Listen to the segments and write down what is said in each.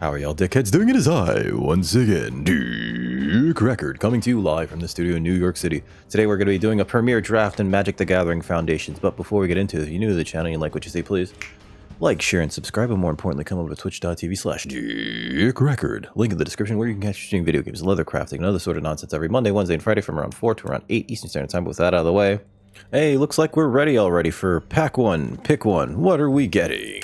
How are y'all dickheads doing? It is I, once again, Dick Record, coming to you live from the studio in New York City. Today we're going to be doing a premiere draft in Magic the Gathering Foundations, but before we get into it, if you're new to the channel and you like what you see, please like, share, and subscribe, and more importantly, come over to twitch.tv/Dick Record. Link in the description where you can catch streaming video games, leather crafting, and other sort of nonsense every Monday, Wednesday, and Friday from around 4 to around 8 Eastern Standard Time. With that out of the way, hey, looks like we're ready already for pack 1, pick 1. What are we getting?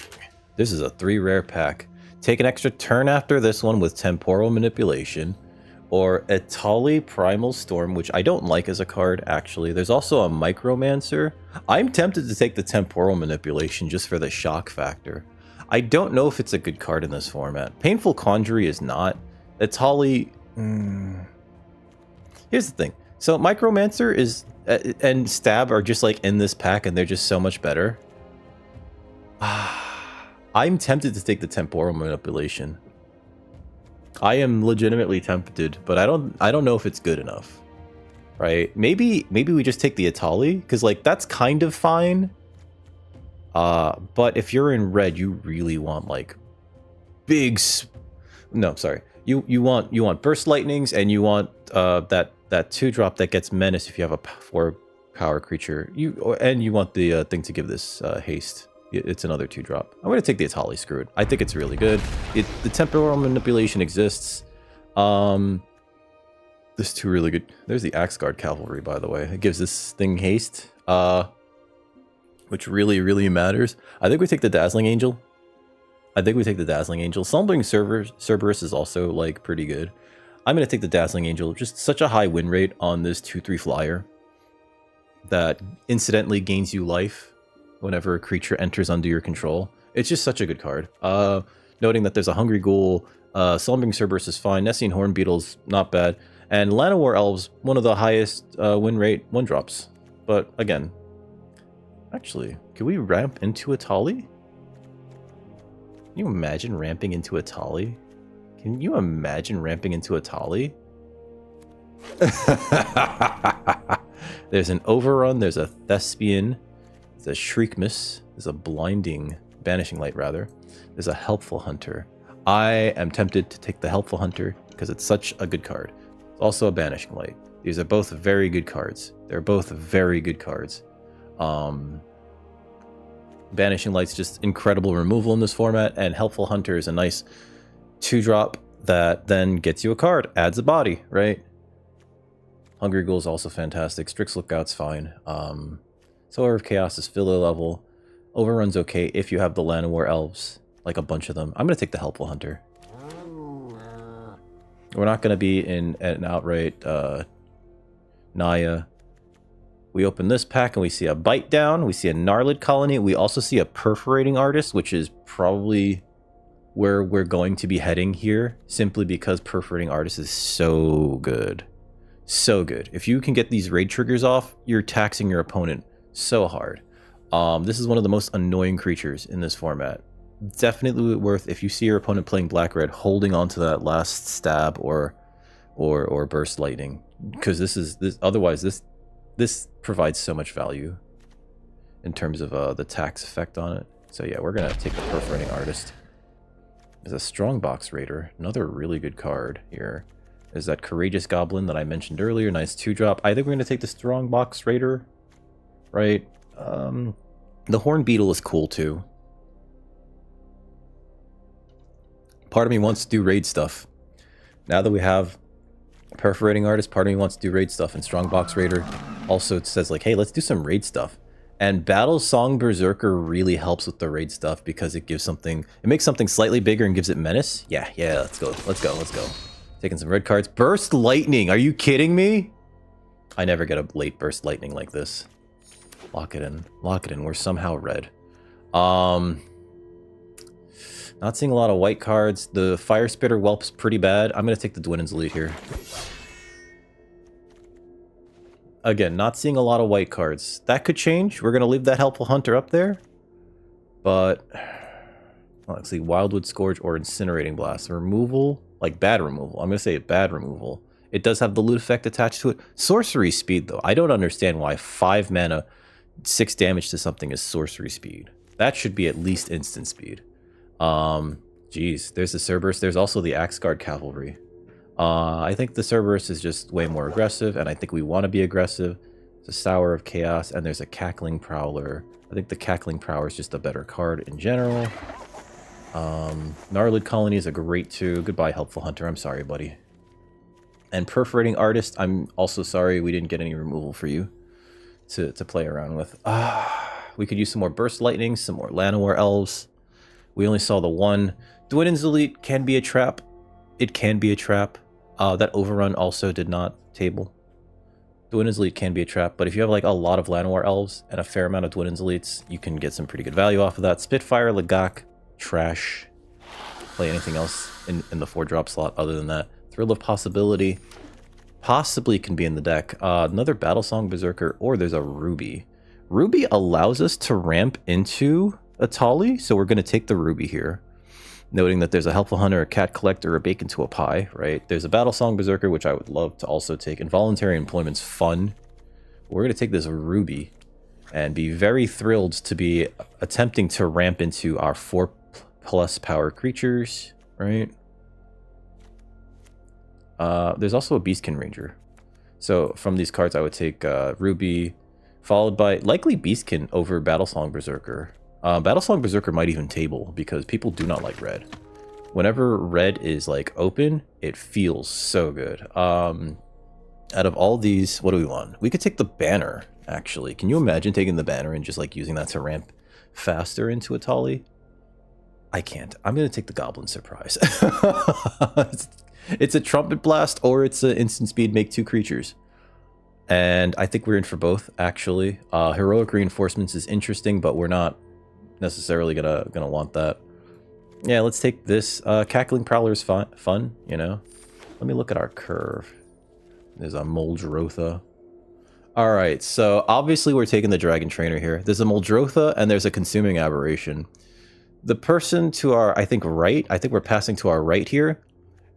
This is a 3 rare pack. Take an extra turn after this one with Temporal Manipulation, or Etali Primal Storm, which I don't like as a card, actually. There's also a Micromancer. I'm tempted to take the Temporal Manipulation just for the shock factor. I don't know if it's a good card in this format. Painful Conjury is not. Etali... Here's the thing. So Micromancer is and Stab are just like in this pack, and they're just so much better. I'm tempted to take the Temporal Manipulation. I am legitimately tempted, but I don't know if it's good enough. Right? Maybe we just take the Etali, because like that's kind of fine. But if you're in red, you really want like big no, sorry. You want Burst Lightnings, and you want that 2-drop that gets Menace if you have a 4 power creature. You want the thing to give this haste. It's another 2-drop. I'm going to take the Etali, screw it. I think it's really good. The Temporal Manipulation exists. There's 2 really good... There's the Axe Guard Cavalry, by the way. It gives this thing haste, which really, really matters. I think we take the Dazzling Angel. Slumbering Cerberus is also, like, pretty good. I'm going to take the Dazzling Angel. Just such a high win rate on this 2/3 flyer that incidentally gains you life whenever a creature enters under your control. It's just such a good card. Noting that there's a Hungry Ghoul, Slumbering Cerberus is fine, Nessian Horn Beetle's not bad, and Llanowar Elves, one of the highest win rate 1-drops. But again, actually, can we ramp into Etali? Can you imagine ramping into Etali? There's an Overrun, there's a Thespian, there's a Shriekmas, there's a Blinding, Banishing Light rather, there's a Helpful Hunter. I am tempted to take the Helpful Hunter because it's such a good card. It's also a Banishing Light. These are both very good cards. They're both very good cards. Banishing Light's just incredible removal in this format, and Helpful Hunter is a nice 2-drop that then gets you a card, adds a body, right? Hungry Ghoul is also fantastic. Strix Lookout's fine. Solar of Chaos is filler level. Overrun's okay if you have the Llanowar Elves, like a bunch of them. I'm going to take the Helpful Hunter. We're not going to be in an outright Naya. We open this pack and we see a Bite Down. We see a Gnarlid Colony. We also see a Perforating Artist, which is probably where we're going to be heading here, simply because Perforating Artist is so good. So good. If you can get these raid triggers off, you're taxing your opponent so hard. This is one of the most annoying creatures in this format. Definitely worth, if you see your opponent playing black-red, holding on to that last stab or burst lightning, because otherwise this provides so much value in terms of the tax effect on it. So yeah, we're gonna take the Perforating Artist. There's a Strongbox Raider, another really good card here. There's that Courageous Goblin that I mentioned earlier, nice 2-drop. I think we're gonna take the Strongbox Raider. Right, the Horn Beetle is cool too. Part of me wants to do raid stuff. Now that we have Perforating Artist, part of me wants to do raid stuff, and Strongbox Raider also it says like, hey, let's do some raid stuff. And Battle Song Berserker really helps with the raid stuff because it gives something, it makes something slightly bigger and gives it menace. Yeah, let's go. Taking some red cards. Burst Lightning, are you kidding me? I never get a late Burst Lightning like this. Lock it in. We're somehow red. Not seeing a lot of white cards. The Fire Spitter Whelp's pretty bad. I'm going to take the Dwinnen's Elite here. Again, not seeing a lot of white cards. That could change. We're going to leave that Helpful Hunter up there. But, let's see. Wildwood Scourge or Incinerating Blast. Removal, like bad removal. I'm going to say bad removal. It does have the loot effect attached to it. Sorcery Speed, though. I don't understand why 5 mana... 6 damage to something is sorcery speed. That should be at least instant speed. Jeez, there's the Cerberus. There's also the Axe Guard Cavalry. I think the Cerberus is just way more aggressive, and I think we want to be aggressive. There's a Sour of Chaos, and there's a Cackling Prowler. I think the Cackling Prowler is just a better card in general. Gnarlid Colony is a great 2. Goodbye, Helpful Hunter. I'm sorry, buddy. And Perforating Artist, I'm also sorry we didn't get any removal for you to play around with. We could use some more Burst Lightning, some more Llanowar Elves. We only saw the one. Dwinnen's Elite can be a trap. It can be a trap. That Overrun also did not table. Dwinnen's Elite can be a trap, but if you have like a lot of Llanowar Elves and a fair amount of Dwinnen's Elites, you can get some pretty good value off of that. Spitfire, Lagak, trash. Play anything else in the 4-drop slot other than that. Thrill of Possibility possibly can be in the deck. Another Battlesong Berserker, or there's a Ruby. Ruby allows us to ramp into a Tali, so we're going to take the Ruby here. Noting that there's a Helpful Hunter, a Cat Collector, a Bacon to a Pie, right? There's a Battlesong Berserker, which I would love to also take. Involuntary Employment's fun. We're going to take this Ruby and be very thrilled to be attempting to ramp into our 4+ power creatures, right? There's also a Beastkin Ranger. So from these cards, I would take Ruby, followed by likely Beastkin over Battlesong Berserker. Battlesong Berserker might even table because people do not like red. Whenever red is like open, it feels so good. Out of all these, what do we want? We could take the Banner, actually. Can you imagine taking the Banner and just like using that to ramp faster into a Tali? I can't. I'm going to take the Goblin Surprise. It's a Trumpet Blast or it's an instant speed, make 2 creatures. And I think we're in for both, actually. Heroic Reinforcements is interesting, but we're not necessarily gonna want that. Yeah, let's take this. Cackling Prowler is fun, you know. Let me look at our curve. There's a Muldrotha. All right, so obviously we're taking the Dragon Trainer here. There's a Muldrotha and there's a Consuming Aberration. The person to our, I think we're passing to our right here,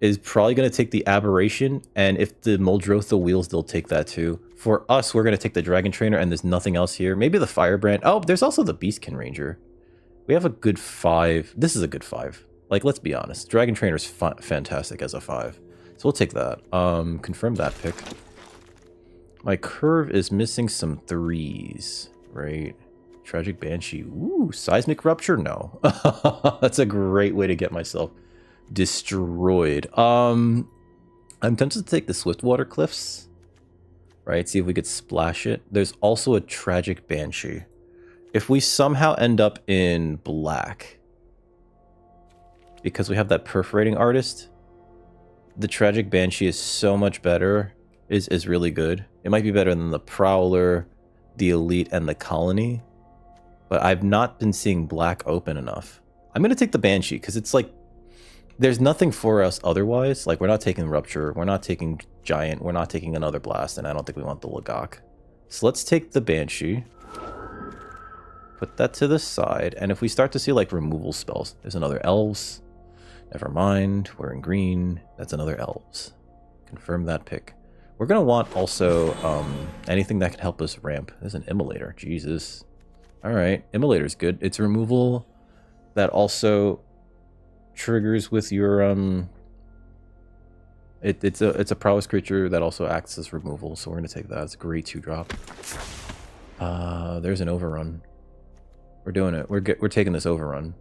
is probably going to take the Aberration, and if the Muldrotha wheels, they'll take that too. For us, we're going to take the Dragon Trainer, and there's nothing else here. Maybe the Firebrand. Oh, there's also the Beastkin Ranger. We have a good 5. This is a good 5. Like, let's be honest. Dragon Trainer's fantastic as a 5. So we'll take that. Confirm that pick. My curve is missing some 3s, right? Tragic Banshee. Ooh, Seismic Rupture? No. That's a great way to get myself destroyed. I'm tempted to take the Swiftwater Cliffs, right? See if we could splash it. There's also a Tragic Banshee. If we somehow end up in black, because we have that Perforating Artist, the Tragic Banshee is so much better, is really good. It might be better than the Prowler, the Elite, and the Colony, but I've not been seeing black open enough. I'm going to take the Banshee, because it's like, there's nothing for us otherwise. Like, we're not taking Rupture, we're not taking Giant, we're not taking another Blast, and I don't think we want the Lagak. So let's take the Banshee. Put that to the side, and if we start to see, like, removal spells, there's another Elves. Never mind, we're in green. That's another Elves. Confirm that pick. We're going to want also anything that can help us ramp. There's an Immolator. Jesus. Alright, Immolator's good. It's removal that also triggers with your it's a prowess creature that also acts as removal, so we're gonna take that. It's a great 2-drop. There's an Overrun. We're doing it. We're taking this Overrun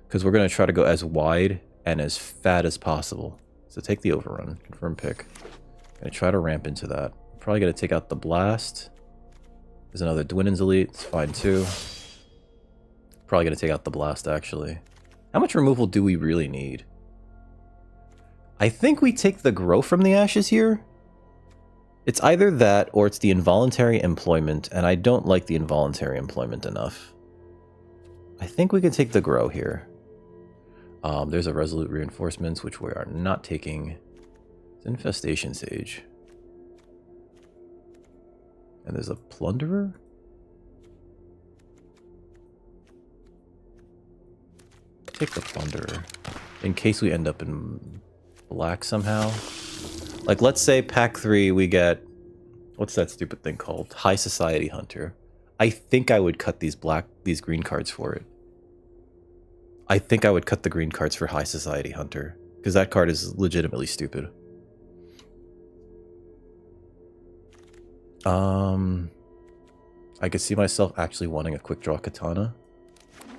because we're gonna try to go as wide and as fat as possible. So take the Overrun. Confirm pick. Gonna try to ramp into that. Probably gonna take out the Blast. There's another Dwinnen's Elite. It's fine too. Probably gonna take out the Blast actually. How much removal do we really need? I think we take the Grow from the Ashes here. It's either that or it's the Involuntary Employment, and I don't like the Involuntary Employment enough. I think we can take the Grow here. There's a Resolute Reinforcements, which we are not taking. It's Infestation Sage. And there's a Plunderer? Take the Plunderer in case we end up in black somehow. Like, let's say pack 3 we get, what's that stupid thing called? High Society Hunter. I think I would cut these green cards for it. I think I would cut the green cards for High Society Hunter, because that card is legitimately stupid. I could see myself actually wanting a quick draw Katana,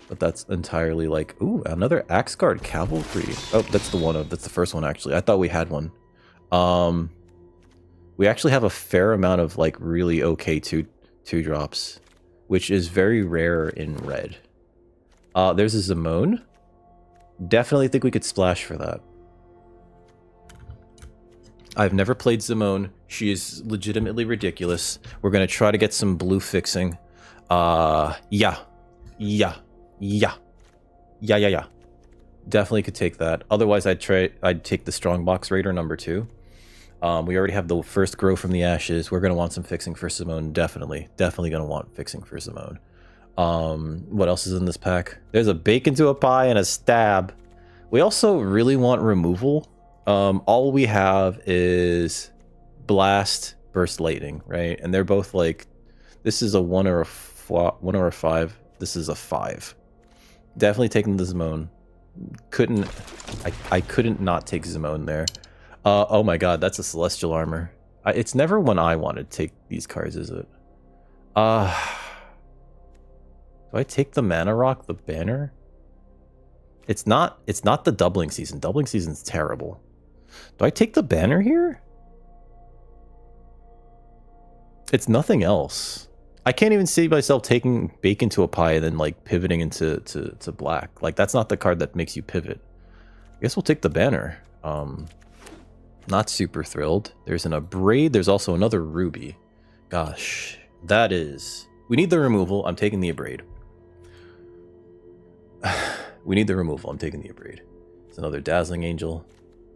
but that's entirely like, ooh, another Axe Guard Cavalry. Oh, that's the first one actually. I thought we had one. We actually have a fair amount of like really okay two drops, which is very rare in red. There's a Zimone. Definitely think we could splash for that. I've never played Zimone. She is legitimately ridiculous. We're gonna try to get some blue fixing. Yeah. Definitely could take that. Otherwise, I'd take the Strongbox Raider number 2. We already have the first Grow from the Ashes. We're gonna want some fixing for Simone. Definitely gonna want fixing for Simone. What else is in this pack? There's a Bake into a Pie and a Stab. We also really want removal. All we have is Blast, Burst, Lightning, right? And they're both like, this is a 1 or a 5. This is a 5. Definitely taking the Zimone. I couldn't not take Zimone there. Oh my god, that's a Celestial Armor. It's never when I want to take these cards, is it? Do I take the Mana Rock, the banner? It's not the Doubling Season. Doubling Season's terrible. Do I take the banner here? It's nothing else. I can't even see myself taking Bake into a Pie and then like pivoting into to black. Like that's not the card that makes you pivot. I guess we'll take the banner. Not super thrilled. There's an Abrade. There's also another Ruby. Gosh, that is... We need the removal. I'm taking the Abrade. We need the removal. I'm taking the Abrade. It's another Dazzling Angel.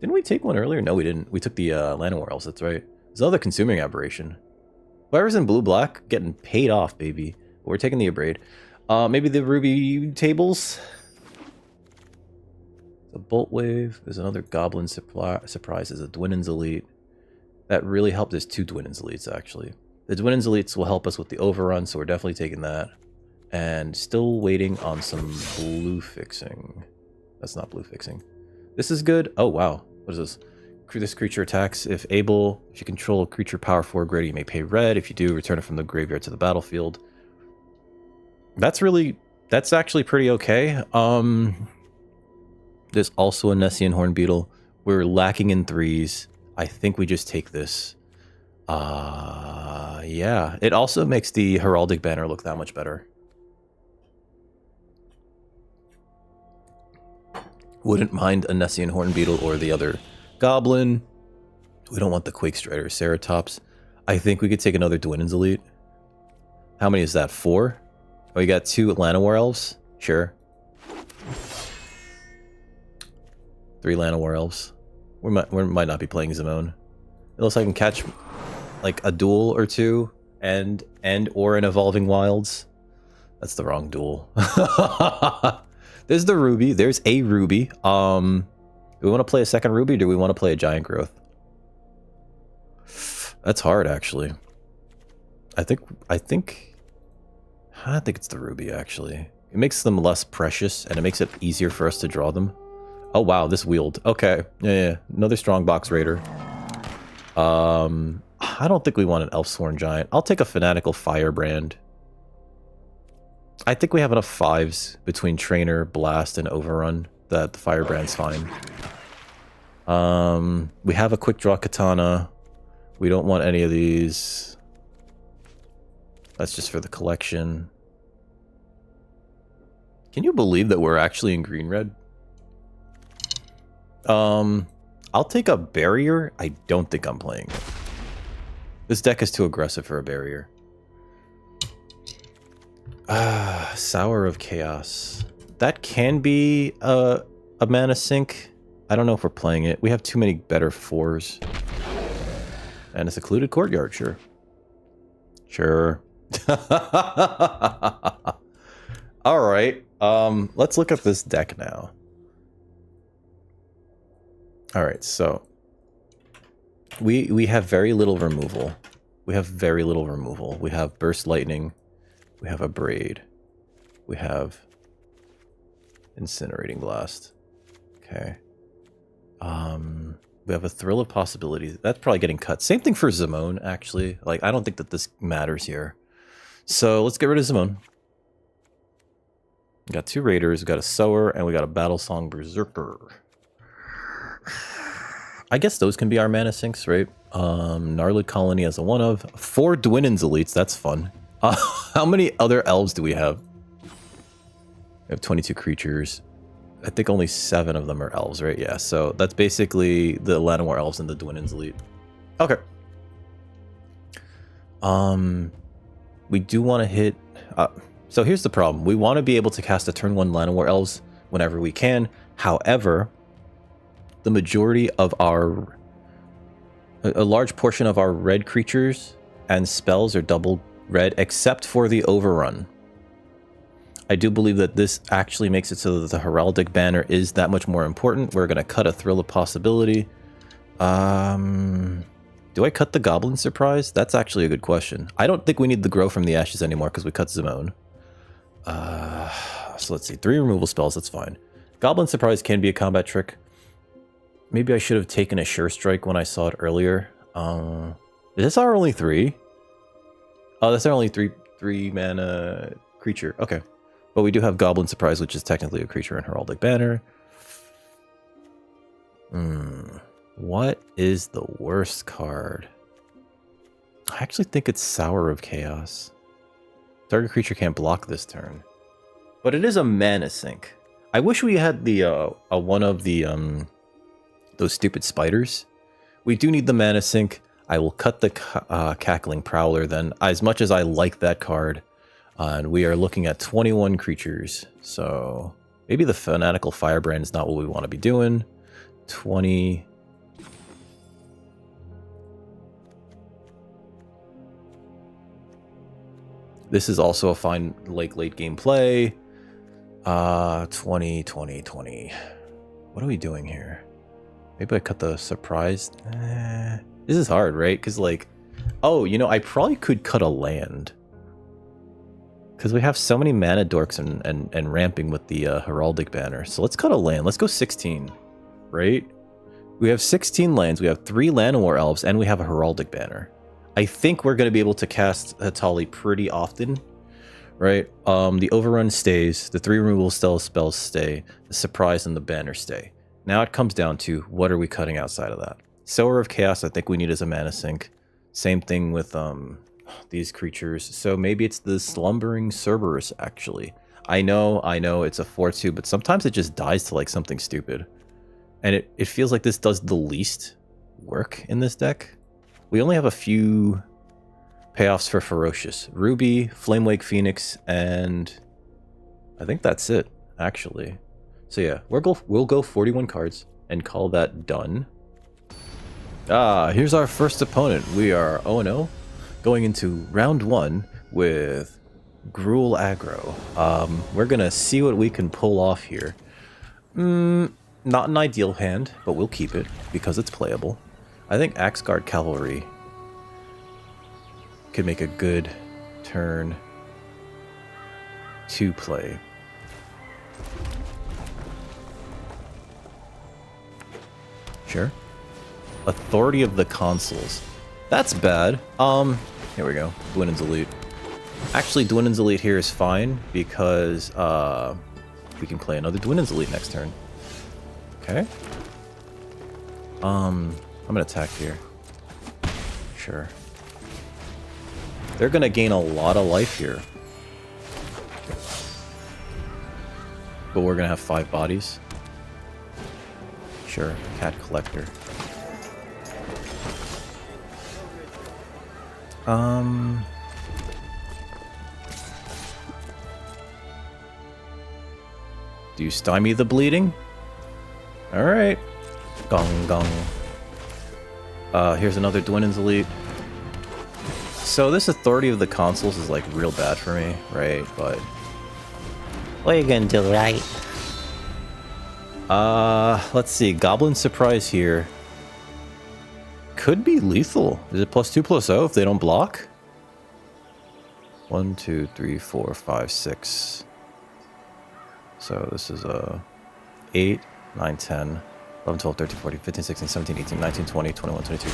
Didn't we take one earlier? No, we didn't. We took the Llanowar Elves. That's right. There's another Consuming Aberration. Whoever's in blue-black, getting paid off, baby. But we're taking the Abrade. Maybe the Ruby Tables? The Bolt Wave. There's another Goblin Surprise. There's a Dwinnen's Elite. That really helped. There's 2 Dwinnen's Elites, actually. The Dwinnen's Elites will help us with the overrun, so we're definitely taking that. And still waiting on some blue fixing. That's not blue fixing. This is good. Oh, wow. What is this? This creature attacks. If able, if you control a creature power 4 greater, you may pay red. If you do, return it from the graveyard to the battlefield. That's actually pretty okay. There's also a Nessian Hornbeetle. We're lacking in 3s. I think we just take this. Yeah. It also makes the Heraldic Banner look that much better. Wouldn't mind a Nessian Hornbeetle or the other Goblin. We don't want the Quake Strider or Ceratops. I think we could take another Dwinnen's Elite. How many is that? 4? Oh, we got 2 Llanowar Elves? Sure. 3 Llanowar Elves. We might not be playing Zimone. Unless I can catch like a duel or 2 and or an Evolving Wilds. That's the wrong duel. There's the Ruby. There's a Ruby. Do we want to play a second Ruby or do we want to play a Giant Growth? That's hard, actually. I think it's the Ruby, actually. It makes them less precious and it makes it easier for us to draw them. Oh wow, this wheeled. Okay. Yeah. Another Strongbox Raider. I don't think we want an Elfsworn Giant. I'll take a Fanatical Firebrand. I think we have enough 5s between Trainer, Blast, and Overrun that the Firebrand's fine. We have a Quick Draw Katana. We don't want any of these. That's just for the collection. Can you believe that we're actually in green-red? I'll take a Barrier. I don't think I'm playing it. This deck is too aggressive for a Barrier. Sour of Chaos. That can be a mana sink. I don't know if we're playing it. We have too many better 4s. And a Secluded Courtyard, sure. Sure. Alright. Let's look at this deck now. Alright, so we have very little removal. We have Burst Lightning. We have Abrade. We have Incinerating Blast. Okay. We have a Thrill of Possibilities. That's probably getting cut. Same thing for Zimone, actually. Like, I don't think that this matters here. So let's get rid of Zimone. We got 2 Raiders, we got a Sower, and we got a Battlesong Berserker. I guess those can be our mana sinks, right? Gnarlid Colony as a 1-of. 4 Dwinnen's Elites, that's fun. How many other elves do we have? We have 22 creatures. I think only 7 of them are elves, right? Yeah, so that's basically the Llanowar elves and the Dwinnen's Elite. Okay. We do want to hit... so here's the problem. We want to be able to cast a turn 1 Llanowar elves whenever we can. However, the majority of our... A large portion of our red creatures and spells are double red, except for the Overrun. I do believe that this actually makes it so that the Heraldic Banner is that much more important. We're going to cut a Thrill of Possibility. Do I cut the Goblin Surprise? That's actually a good question. I don't think we need the Grow from the Ashes anymore because we cut Zimone. So let's see. 3 removal spells, that's fine. Goblin Surprise can be a combat trick. Maybe I should have taken a Sure Strike when I saw it earlier. Is this our only 3? Oh, that's our only 3 mana creature. Okay. But we do have Goblin Surprise, which is technically a creature in Heraldic Banner. What is the worst card? I actually think it's Sour of Chaos. Target creature can't block this turn. But it is a mana sink. I wish we had the one of the those stupid spiders. We do need the mana sink. I will cut the Cackling Prowler then, as much as I like that card. And we are looking at 21 creatures. So maybe the Fanatical Firebrand is not what we want to be doing. 20. This is also a fine late game play. 20. What are we doing here? Maybe I cut the Surprise. This is hard, right? Because like, oh, you know, I probably could cut a land. Because we have so many mana dorks and ramping with the Heraldic Banner. So let's cut a land. Let's go 16, right? We have 16 lands. We have 3 Llanowar Elves, and we have a Heraldic Banner. I think we're going to be able to cast Hatali pretty often, right? The Overrun stays. The 3 removal spells stay. The Surprise and the Banner stay. Now it comes down to what are we cutting outside of that? Sower of Chaos, I think we need as a mana sink. Same thing with... these creatures. So maybe it's the Slumbering Cerberus, actually. I know, it's a 4-2, but sometimes it just dies to like something stupid. And it feels like this does the least work in this deck. We only have a few payoffs for Ferocious. Ruby, Flamewake Phoenix, and I think that's it, actually. So yeah, we'll go 41 cards and call that done. Here's our first opponent. We are 0-0. Going into round 1 with Gruul Aggro. We're gonna see what we can pull off here. Not an ideal hand, but we'll keep it because it's playable. I think Axguard Cavalry could make a good turn to play. Sure. Authority of the Consuls. That's bad. Here we go. Dwinnen's Elite. Actually, Dwinnen's Elite here is fine because we can play another Dwinnen's Elite next turn. Okay. I'm gonna attack here. Sure. They're gonna gain a lot of life here. But we're gonna have 5 bodies. Sure. Cat Collector. Do you stymie the bleeding? Alright. Gong gong. Here's another Dwinnen's Elite. So this Authority of the Consuls is like real bad for me, right? But what are you gonna do, right? Let's see. Goblin Surprise here. Could be lethal. Is it +2/+0 if they don't block? 1, 2, 3, 4, 5, 6. So this is 8, 9, 10, 11, 12, 13, 14, 15, 16, 17, 18, 19, 20, 21, 22.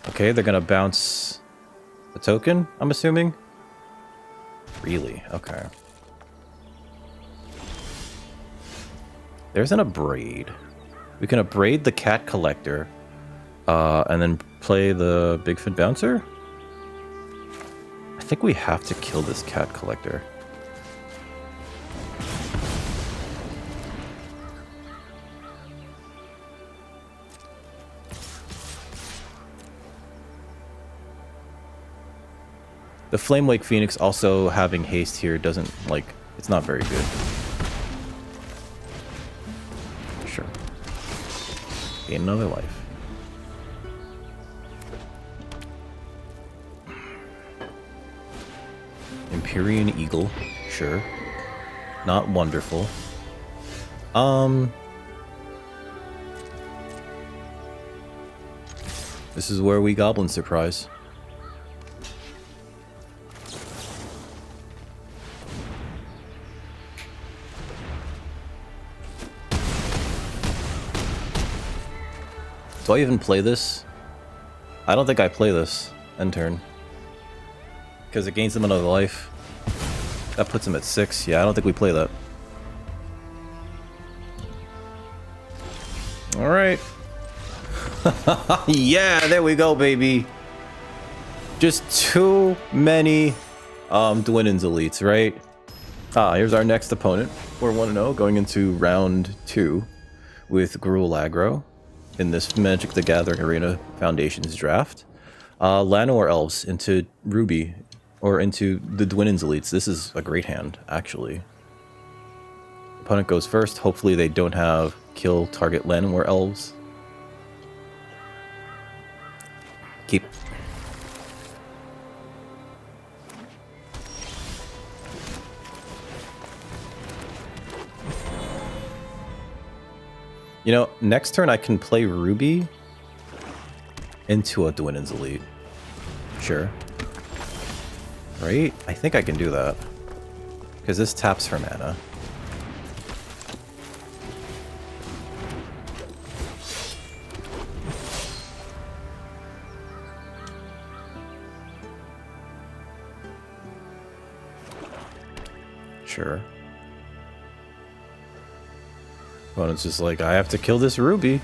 Okay, they're going to bounce the token, I'm assuming. Really? Okay. There's an Abrade. We can Abrade the Cat Collector, and then play the Bigfoot Bouncer? I think we have to kill this Cat Collector. The Flame Lake Phoenix also having haste here doesn't, like, it's not very good. Sure. Gain another life. Empyrean Eagle, sure. Not wonderful. This is where we Goblin Surprise. Do I even play this? I don't think I play this end turn. Because it gains them another life. That puts him at 6. Yeah, I don't think we play that. Alright. Yeah, there we go, baby. Just too many Dwinnins elites, right? Here's our next opponent. We're 1-0 going into round 2 with Gruul Aggro in this Magic the Gathering Arena Foundations draft. Llanowar Elves into Ruby, or into the Dwinnins elites. This is a great hand, actually. Opponent goes first. Hopefully they don't have kill target Llanowar Elves. Keep. You know, next turn I can play Ruby into a Dwinnins elite. Sure. Right? I think I can do that. Because this taps for mana. Sure. Opponent's just like, I have to kill this Ruby.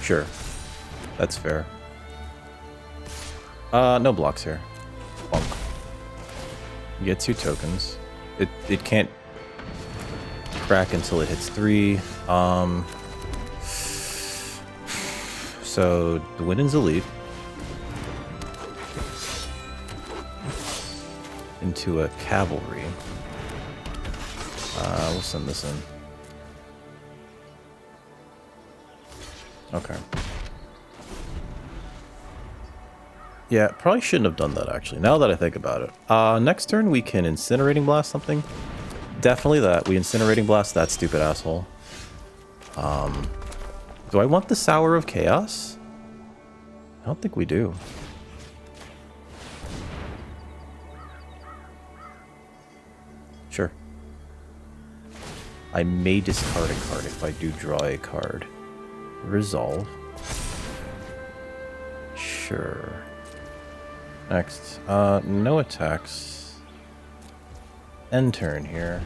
Sure. That's fair. No blocks here. Bonk. You get 2 tokens. It can't crack until it hits 3. So Dwinnins elite into a cavalry. We'll send this in. Okay. Yeah, probably shouldn't have done that, actually, now that I think about it. Next turn, we can Incinerating Blast something. Definitely that. We Incinerating Blast that stupid asshole. Do I want the Sour of Chaos? I don't think we do. Sure. I may discard a card if I do draw a card. Resolve. Sure. Next. No attacks. End turn here.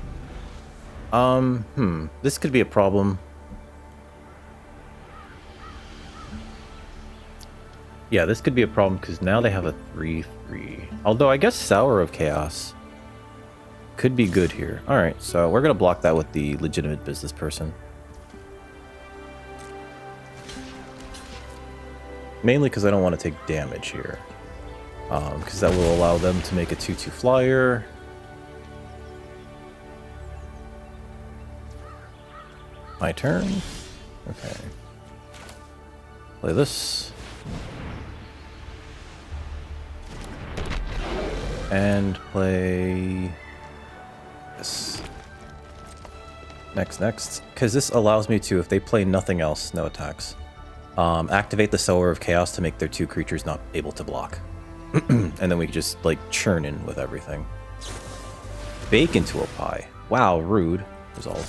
This could be a problem. Yeah, this could be a problem because now they have a 3/3. Although I guess Sour of Chaos could be good here. Alright, so we're going to block that with the legitimate business person. Mainly because I don't want to take damage here. Because that will allow them to make a 2/2 flyer. My turn. Okay. Play this. And play this. Next. Because this allows me to, if they play nothing else, no attacks, activate the Sower of Chaos to make their 2 creatures not able to block. And then we can just, like, churn in with everything. Bake into a pie. Wow, rude. Resolve.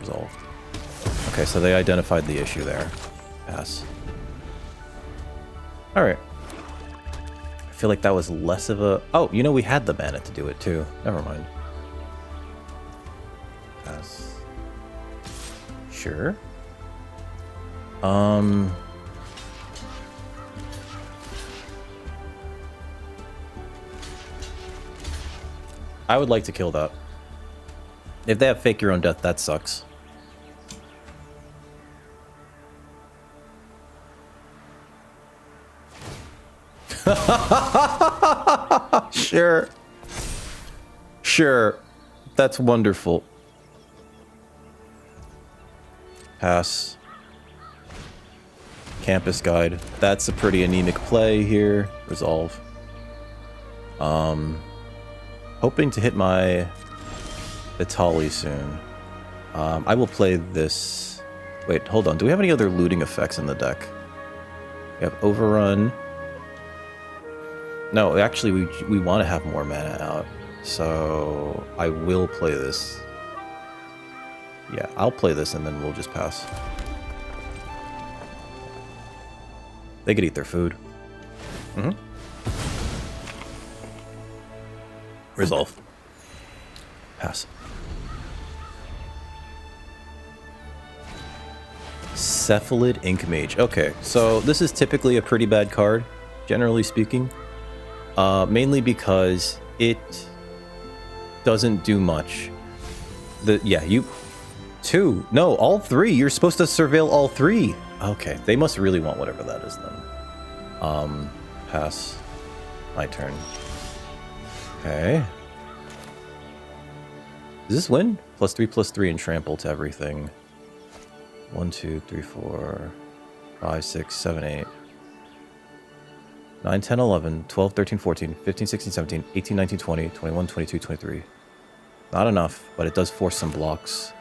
Resolve. Okay, so they identified the issue there. Pass. Alright. I feel like that was less of a... Oh, you know, we had the mana to do it too. Never mind. Pass. Sure. I would like to kill that. If they have fake your own death, that sucks. Sure. Sure. That's wonderful. Pass. Campus guide. That's a pretty anemic play here. Resolve. Hoping to hit my Vitali soon. I will play this. Wait, hold on. Do we have any other looting effects in the deck? We have Overrun. No, actually, we want to have more mana out. So I will play this. Yeah, I'll play this and then we'll just pass. They could eat their food. Mm-hmm. Resolve. Pass. Cephalid Ink Mage. Okay, so this is typically a pretty bad card, generally speaking. Mainly because it doesn't do much. No, all three. You're supposed to surveil all three. Okay, they must really want whatever that is then. Pass. My turn. Okay. Does this win? +3/+3 and trample to everything. 1, 2, 3, 4, 5, 6, 7, 8. 9, 10, 11, 12, 13, 14, 15, 16, 17, 18, 19, 20, 21, 22, 23. Not enough, but it does force some blocks.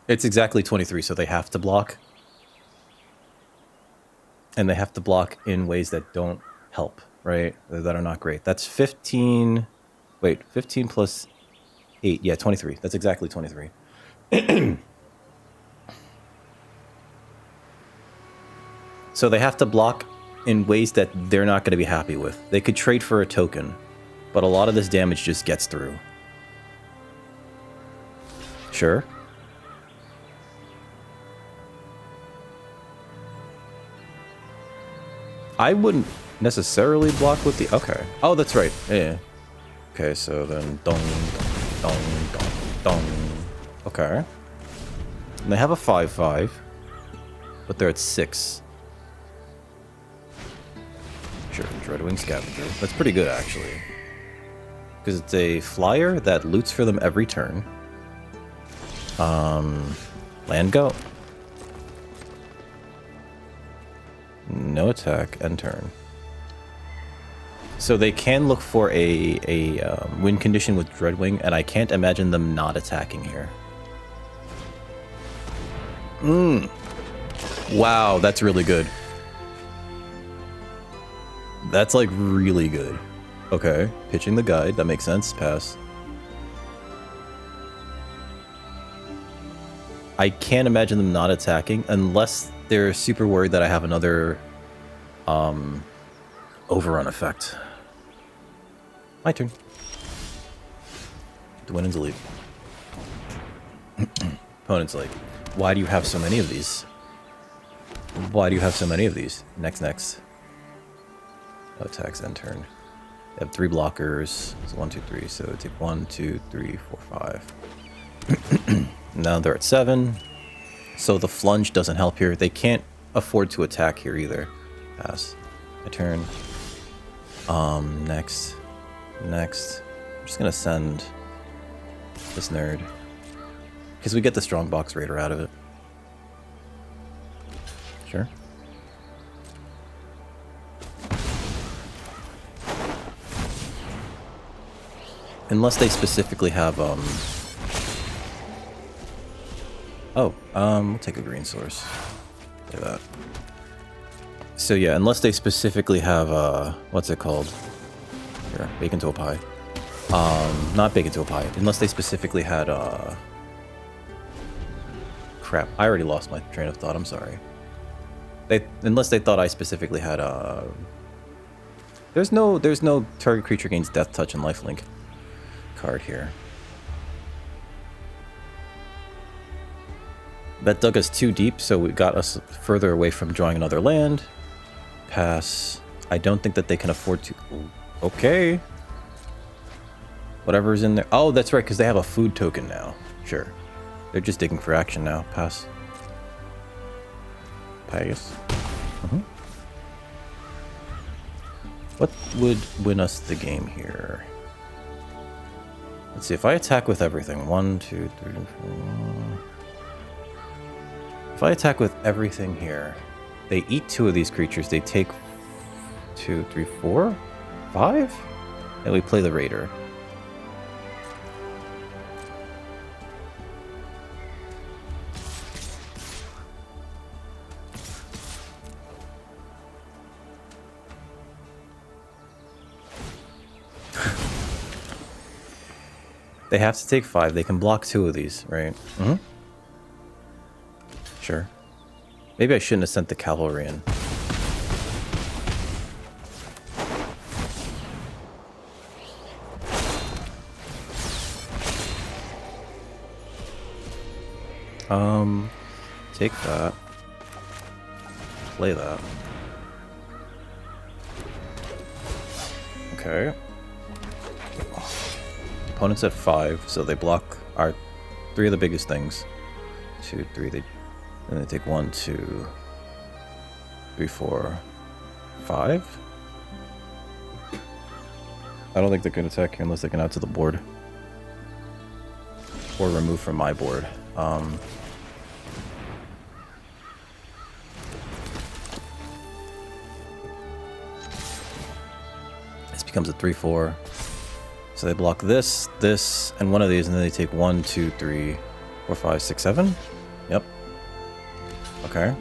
It's exactly 23, so they have to block. And they have to block in ways that don't help, right? That are not great. That's 15... Wait, 15 plus 8. Yeah, 23. That's exactly 23. So they have to block in ways that they're not going to be happy with. They could trade for a token, but a lot of this damage just gets through. Sure. I wouldn't necessarily block with the... Okay. Oh, that's right. Yeah. Okay, so then... Dong, dong, dong, dong. Okay. And they have a 5/5. But they're at 6. Sure, Dreadwing Scavenger. That's pretty good, actually. Because it's a flyer that loots for them every turn. Land go. No attack, end turn. So they can look for a win condition with Dreadwing, and I can't imagine them not attacking here. Wow, that's really good. That's like really good. Okay, pitching the guide, that makes sense. Pass. I can't imagine them not attacking unless they're super worried that I have another overrun effect. My turn. To win and delete. Opponent's like, why do you have so many of these? Why do you have so many of these? Next. No attacks, end turn. They have 3 blockers. So 1, 2, 3. So take 1, 2, 3, 4, 5. Now they're at 7. So the flunge doesn't help here. They can't afford to attack here either. Pass. My turn. Next. I'm just gonna send this nerd. Because we get the strong box raider out of it. Sure. Unless they specifically have, we'll take a green source. Look at that. So yeah, unless they specifically have what's it called? Here, bacon to a pie. Not bacon to a pie. Unless they specifically had crap, I already lost my train of thought. I'm sorry. Unless they thought I specifically had there's no target creature gains death touch and lifelink card here. That dug us too deep, so it got us further away from drawing another land. Pass. I don't think that they can afford to. Okay. Whatever's in there. Oh, that's right, because they have a food token now. Sure. They're just digging for action now. Pass. Pass. What would win us the game here? Let's see, if I attack with everything. 1, 2, 3, 4. If I attack with everything here, they eat 2 of these creatures. They take 2, 3, 4, 5? And we play the Raider. They have to take 5. They can block 2 of these, right? Mm-hmm. Sure. Maybe I shouldn't have sent the cavalry in. Take that. Play that. Okay. Opponent's at 5, so they block our 3 of the biggest things. 2, 3, and they take 1, 2, 3, 4, 5. I don't think they can attack here unless they can add to the board. Or remove from my board. This becomes a 3/4. So they block this, this, and one of these, and then they take 1, 2, 3, 4, 5, 6, 7. Yep. Okay.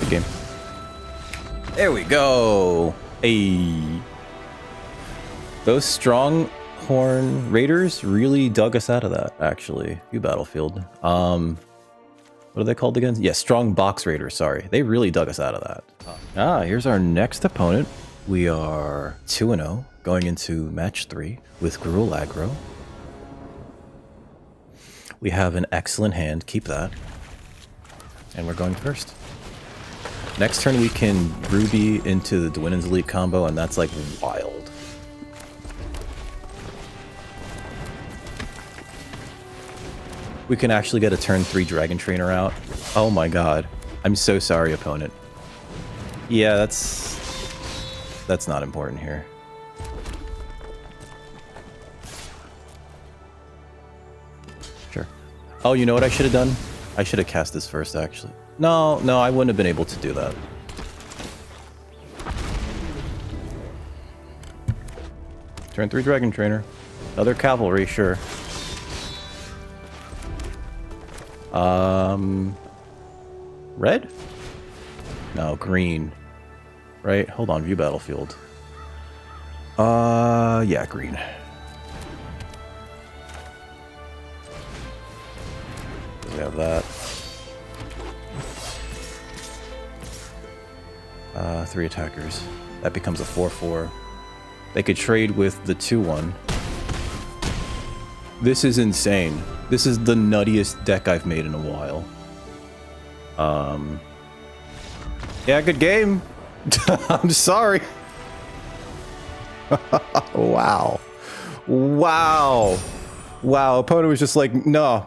Good game. There we go. Hey. Those Stronghorn Raiders really dug us out of that, actually. You Battlefield. What are they called again? Yeah, Strong Box Raiders, sorry. They really dug us out of that. Here's our next opponent. We are 2-0 going into match 3 with Gruul Aggro. We have an excellent hand, keep that. And we're going first. Next turn we can Ruby into the Dwinnen's Elite combo, and that's like wild. We can actually get a turn 3 Dragon Trainer out. Oh my god. I'm so sorry, opponent. Yeah, that's not important here. Sure. Oh, you know what I should have done? I should have cast this first, actually. No, I wouldn't have been able to do that. Turn 3 Dragon Trainer. Another Cavalry, sure. Red? No, green. Right? Hold on, view battlefield. Yeah, green. We have that. 3 attackers. That becomes a 4/4. They could trade with the 2/1. This is insane. This is the nuttiest deck I've made in a while. Yeah, good game. I'm sorry. Wow. Opponent was just like, nah,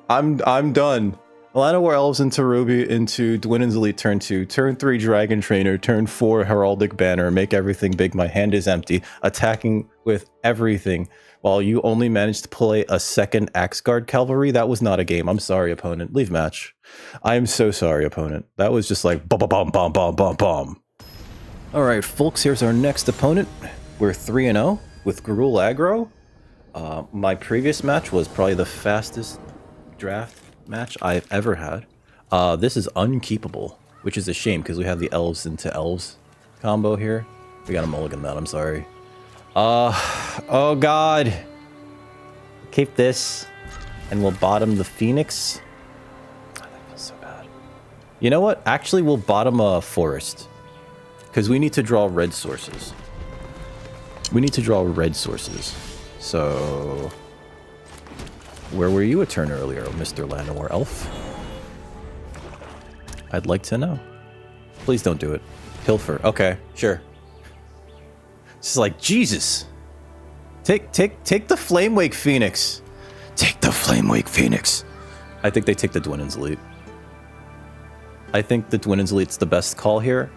I'm done. Alana War Elves into Ruby into Dwinnen's Elite turn 2, turn 3 Dragon Trainer, turn 4 Heraldic Banner, make everything big, my hand is empty, attacking with everything, while you only managed to play a second Axguard Cavalry. That was not a game. I'm sorry, opponent. Leave match. I am so sorry, opponent. That was just like bum. Alright, folks, here's our next opponent. We're 3-0 with Gruul Aggro. My previous match was probably the fastest draft match I've ever had. This is unkeepable, which is a shame because we have the elves into elves combo here. We got a mulligan that, I'm sorry. Oh god. Keep this, and we'll bottom the Phoenix. Oh, that feels so bad. You know what? Actually, we'll bottom a forest. Because we need to draw red sources. We need to draw red sources. So... where were you a turn earlier, Mr. Llanowar Elf? I'd like to know. Please don't do it. Pilfer. Okay, sure. It's like, Jesus! Take the Flamewake Phoenix! Take the Flamewake Phoenix! I think they take the Dwinnen's Elite. I think the Dwinnen's Elite's the best call here.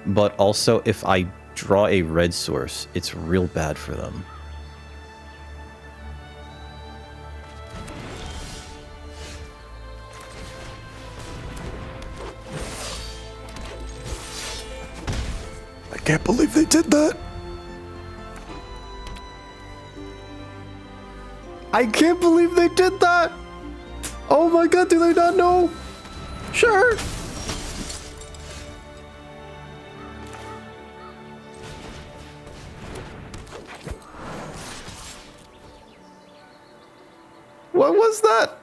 But also, if I draw a red source, it's real bad for them. I can't believe they did that. I can't believe they did that. Oh my god, do they not know? Sure. What was that?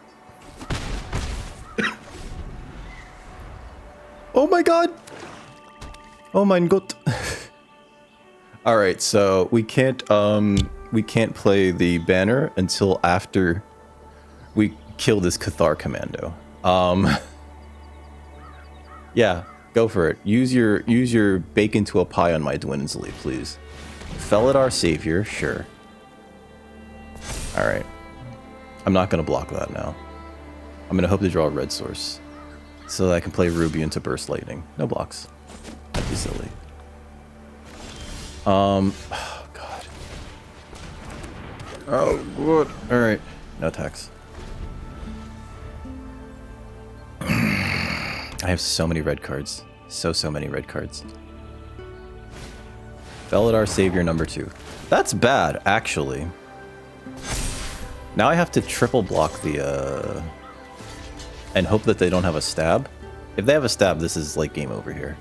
Oh my god. Oh mein Gott. All right, so we can't play the banner until after we kill this Cathar commando. Yeah, go for it. Use your bacon to a pie on my Dwinnen's Elite, please. Felidar Savior, sure. All right. I'm not going to block that now. I'm going to hope to draw a red source so that I can play Ruby into Burst Lightning. No blocks. That'd be silly. Oh, God. Oh, good. All right. No attacks. I have so many red cards. So many red cards. Felidar Savior number 2. That's bad, actually. Now I have to triple block the, and hope that they don't have a stab. If they have a stab, this is like game over here.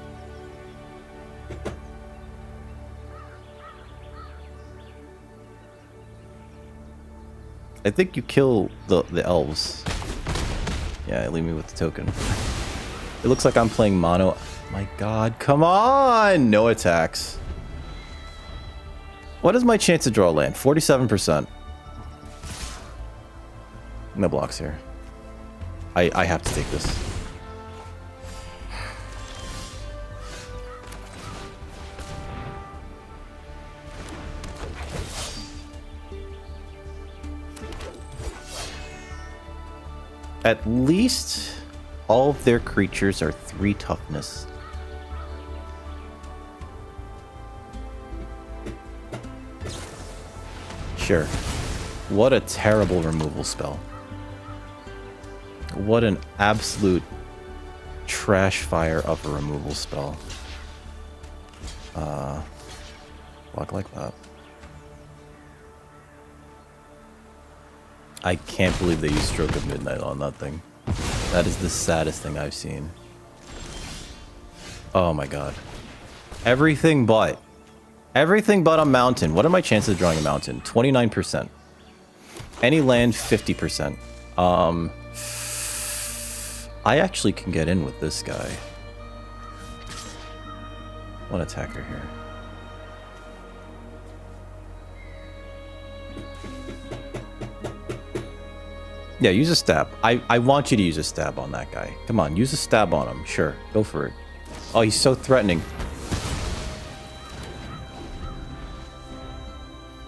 I think you kill the elves. Yeah, leave me with the token. It looks like I'm playing mono. My god, come on! No attacks. What is my chance to draw land? 47%. No blocks here. I have to take this. At least all of their creatures are 3 toughness. Sure. What a terrible removal spell. What an absolute trash fire of a removal spell. Block like that. I can't believe they used Stroke of Midnight on that thing. That is the saddest thing I've seen. Oh my god. Everything but a mountain. What are my chances of drawing a mountain? 29%. Any land, 50%. I actually can get in with this guy. One attacker here. Yeah, use a stab. I want you to use a stab on that guy. Come on, use a stab on him. Sure, go for it. Oh, he's so threatening.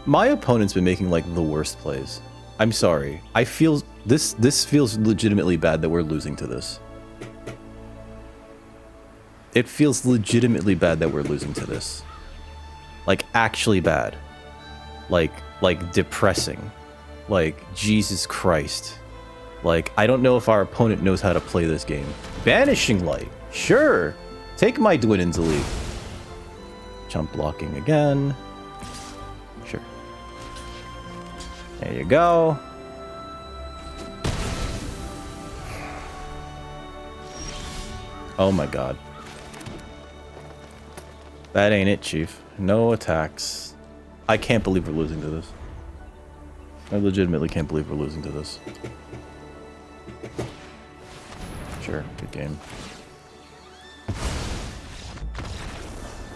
My opponent's been making, like, the worst plays. I'm sorry. I feel... This feels legitimately bad that we're losing to this. It feels legitimately bad that we're losing to this. Like, actually bad. Like depressing. Like, Jesus Christ. Like, I don't know if our opponent knows how to play this game. Banishing Light. Sure. Take my Dwinnen's Elite. Jump blocking again. Sure. There you go. Oh my god. That ain't it, Chief. No attacks. I can't believe we're losing to this. I legitimately can't believe we're losing to this. Sure, good game.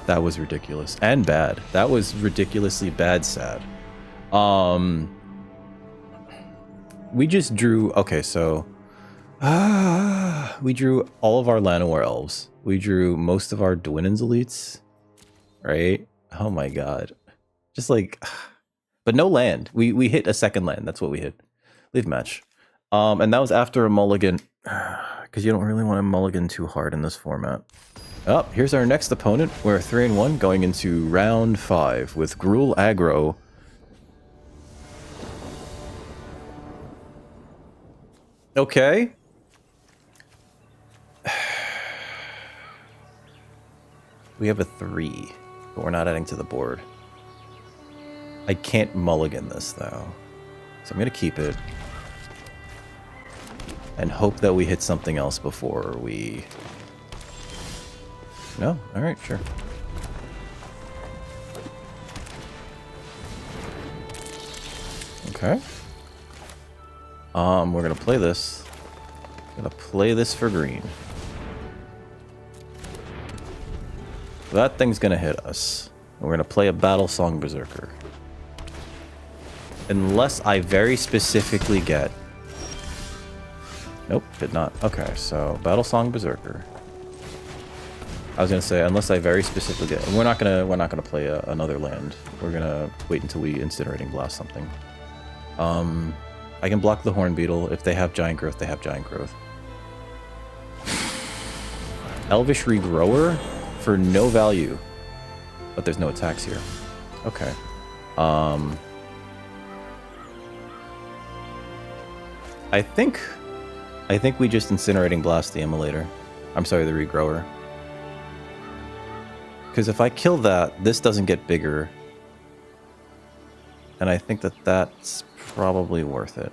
That was ridiculous. And bad. That was ridiculously bad sad. We just drew... Okay, so... we drew all of our Llanowar elves. We drew most of our Dwinnen's elites. Right? Oh my god. Just like... But no land. We hit a second land. That's what we hit. Leave match. And that was after a mulligan. Because you don't really want to mulligan too hard in this format. Oh, here's our next opponent. We're 3-1 going into round 5 with Gruul Aggro. Okay. We have a 3, but we're not adding to the board. I can't mulligan this, though. So I'm going to keep it. And hope that we hit something else before we... No? Alright, sure. Okay. We're gonna play this. Gonna play this for green. That thing's gonna hit us. And we're gonna play a Battle Song Berserker. Unless I very specifically get... Nope, did not. Okay, so Battle Song Berserker. I was gonna say, unless I very specifically get... We're not gonna play another land. We're gonna wait until we Incinerating Blast something. I can block the Horn Beetle. If they have Giant Growth, they have Giant Growth. Elvish Regrower for no value. But there's no attacks here. Okay. I think we just Incinerating Blast the Immolator. I'm sorry, the Regrower. Because if I kill that, this doesn't get bigger. And I think that that's probably worth it.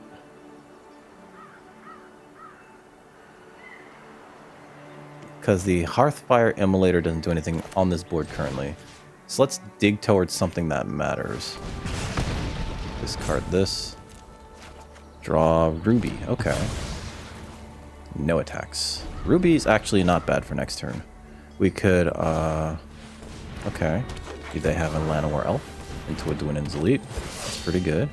Because the Hearthfire Immolator doesn't do anything on this board currently. So let's dig towards something that matters. Discard this. Draw Ruby. Okay. No attacks. Ruby's actually not bad for next turn. We could, okay. Do they have a Llanowar Elf into a Dwinnen's Elite? That's pretty good.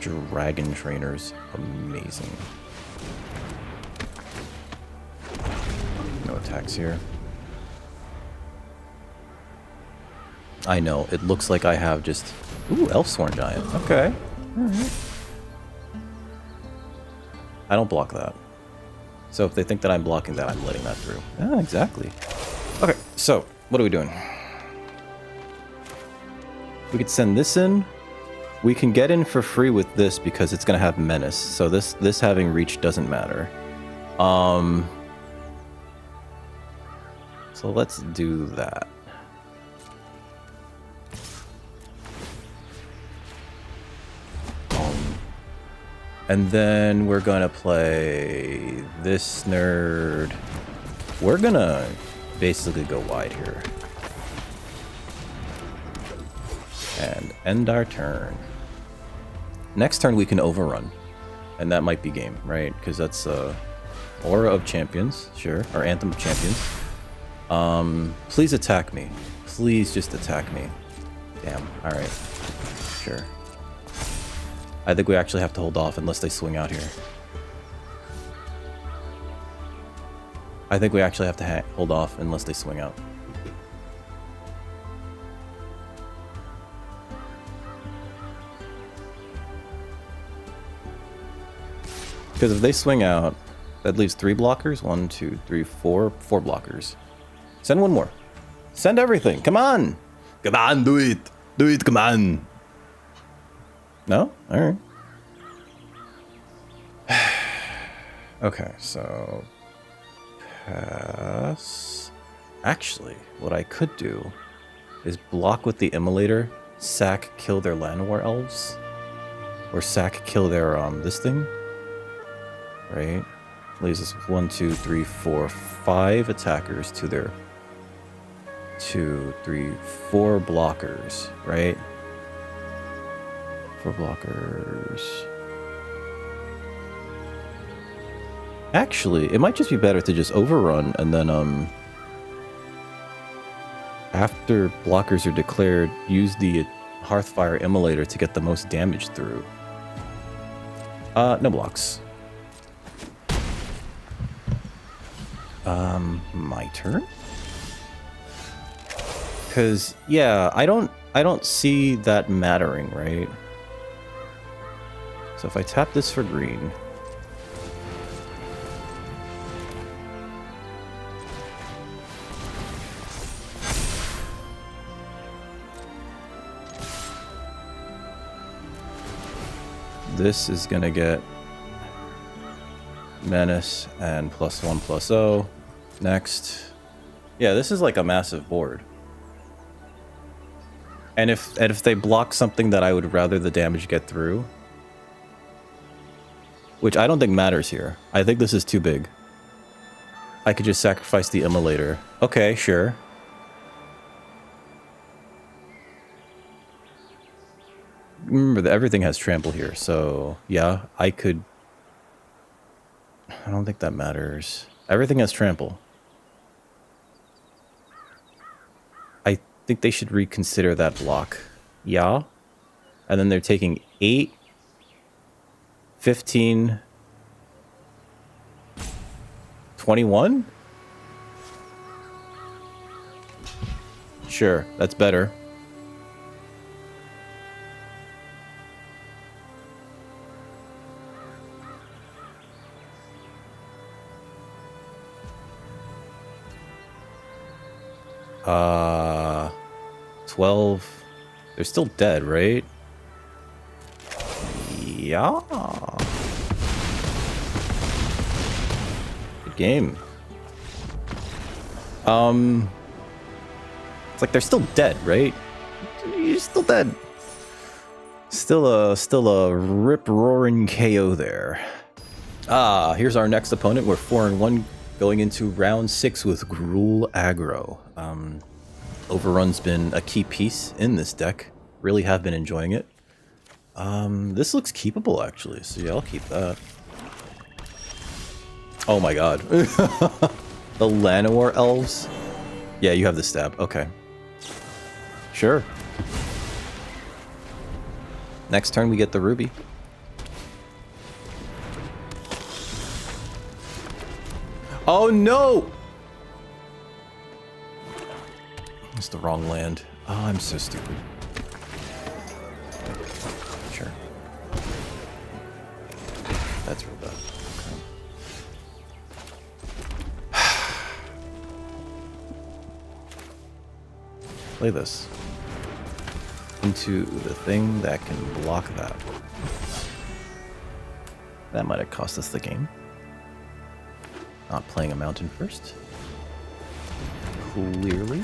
Dragon Trainer's amazing. No attacks here. I know, it looks like I have just... Ooh, Elfsworn Giant. Okay. Alright. I don't block that. So if they think that I'm blocking that, I'm letting that through. Ah, exactly. Okay, so, what are we doing? We could send this in. We can get in for free with this because it's going to have Menace. So this having reach doesn't matter. So let's do that. And then we're gonna play this nerd. We're gonna basically go wide here. And end our turn. Next turn we can overrun. And that might be game, right? Because that's Aura of Champions, sure. Or Anthem of Champions. Please attack me. Please just attack me. Damn, alright. Sure. I think we actually have to hold off unless they swing out here. I think we actually have to hold off unless they swing out. Because if they swing out, that leaves 3 blockers. 1, 2, 3, 4. 4 blockers. Send one more. Send everything. Come on. Come on, do it. Do it, come on. No? Alright. Okay, so... Pass... Actually, what I could do is block with the Immolator, sack, kill their Llanowar Elves, or sack, kill their, this thing. right? Leaves us with 1, 2, 3, 4, 5 attackers to their 2, 3, 4 blockers, right? 4 blockers. Actually, it might just be better to just overrun and then after blockers are declared, use the Hearthfire Immolator to get the most damage through. No blocks. My turn? Cause yeah, I don't see that mattering, right? So if I tap this for green. This is gonna get Menace and +1/+0. Next. Yeah, this is like a massive board. And if they block something that I would rather the damage get through, which I don't think matters here. I think this is too big. I could just sacrifice the Immolator. Okay, sure. Remember that everything has trample here, so yeah, I could... I don't think that matters. Everything has trample. I think they should reconsider that block. Yeah. And then they're taking 8, 15, 21? Sure, that's better. Uh, 12. They're still dead, right? Yeah. Good game. It's like they're still dead, right? You're still dead. Still a rip-roaring KO there. Here's our next opponent. We're 4-1 going into round 6 with Gruul Aggro. Overrun's been a key piece in this deck. Really have been enjoying it. This looks keepable, actually, so yeah, I'll keep that. Oh my god. The Llanowar elves? Yeah, you have the stab. Okay. Sure. Next turn, we get the ruby. Oh no! It's the wrong land. Oh, I'm so stupid. Sure. That's real bad. Okay. Play this. Into the thing that can block that. That might have cost us the game. Not playing a mountain first. Clearly.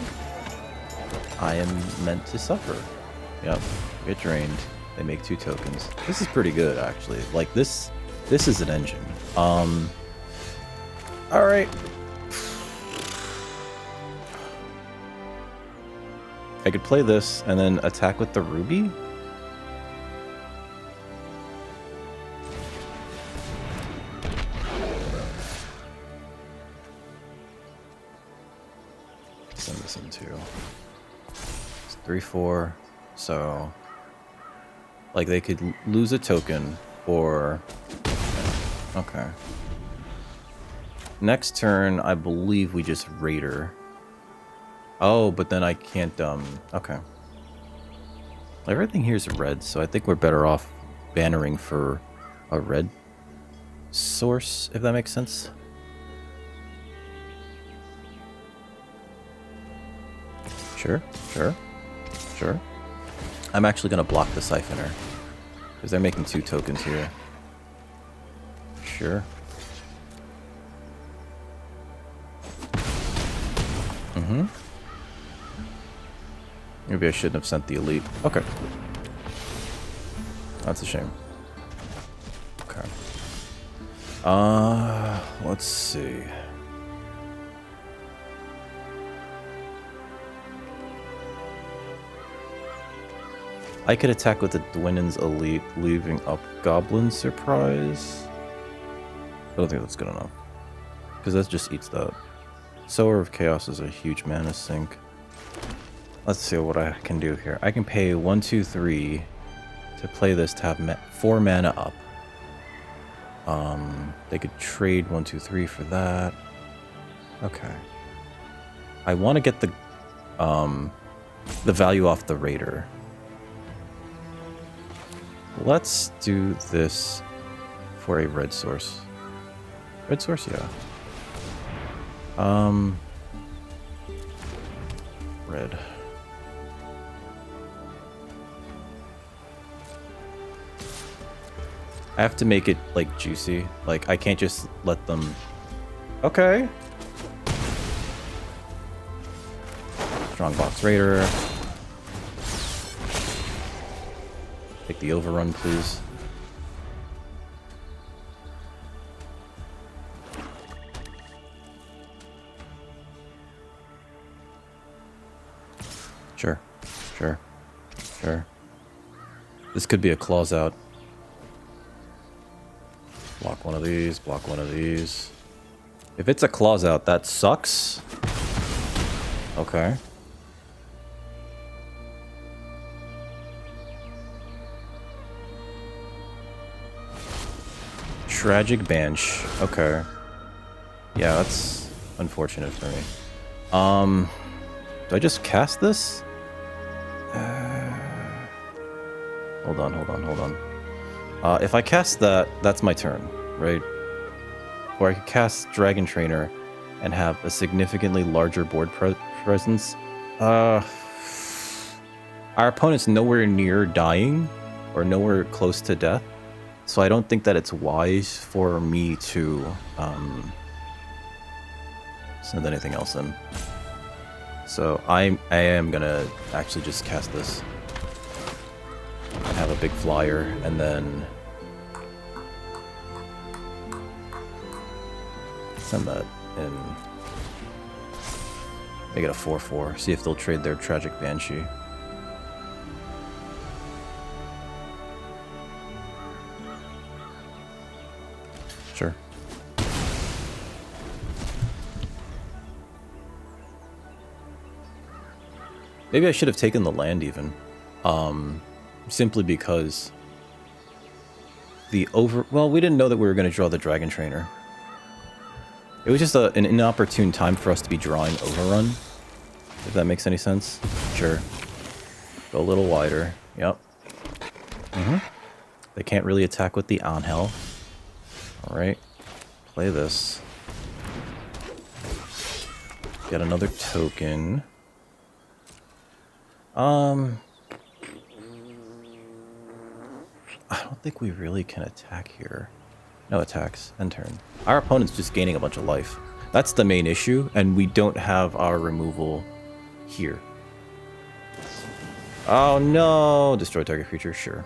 I am meant to suffer. Yep. Get drained. They make 2 tokens. This is pretty good, actually. Like, this is an engine. Alright. I could play this and then attack with the ruby. Send this into 3/4, so like they could lose a token or okay. Next turn, I believe we just Raider. Oh, but then I can't okay. Everything here is red, so I think we're better off bannering for a red source, if that makes sense. Sure. I'm actually going to block the Siphoner, because they're making 2 tokens here. Sure. Maybe I shouldn't have sent the elite. Okay. That's a shame. Okay. Let's see. I could attack with the Dwynen's Elite, leaving up Goblin Surprise. I don't think that's good enough. Because that just eats that. Sower of Chaos is a huge mana sink. Let's see what I can do here. I can pay 1, 2, 3 to play this to have 4 mana up. They could trade 1, 2, 3 for that. Okay. I want to get the value off the Raider. Let's do this for a red source. Red source, yeah. Red. I have to make it, like, juicy. Like, I can't just let them... Okay. Strongbox Raider. Take the overrun, please. Sure. Sure. Sure. This could be a clause out. Block one of these, block one of these. If it's a clause out, that sucks. Okay. Tragic Bansh. Okay. Yeah, that's unfortunate for me. Do I just cast this? Hold on. If I cast that, that's my turn, right? Or I could cast Dragon Trainer and have a significantly larger board presence. Our opponent's nowhere near dying or nowhere close to death, so I don't think that it's wise for me to send anything else in. So I am gonna actually just cast this. I have a big flyer, and then send that in. Make it a 4/4. See if they'll trade their Tragic Banshee. Sure. Maybe I should have taken the land even. Simply because well, we didn't know that we were going to draw the Dragon Trainer. It was just an inopportune time for us to be drawing Overrun, if that makes any sense. Sure. Go a little wider. Yep. They can't really attack with the Angel. Alright. Play this. Get another token. I don't think we really can attack here. No attacks. End turn. Our opponent's just gaining a bunch of life. That's the main issue, and we don't have our removal here. Oh no! Destroy target creature, sure.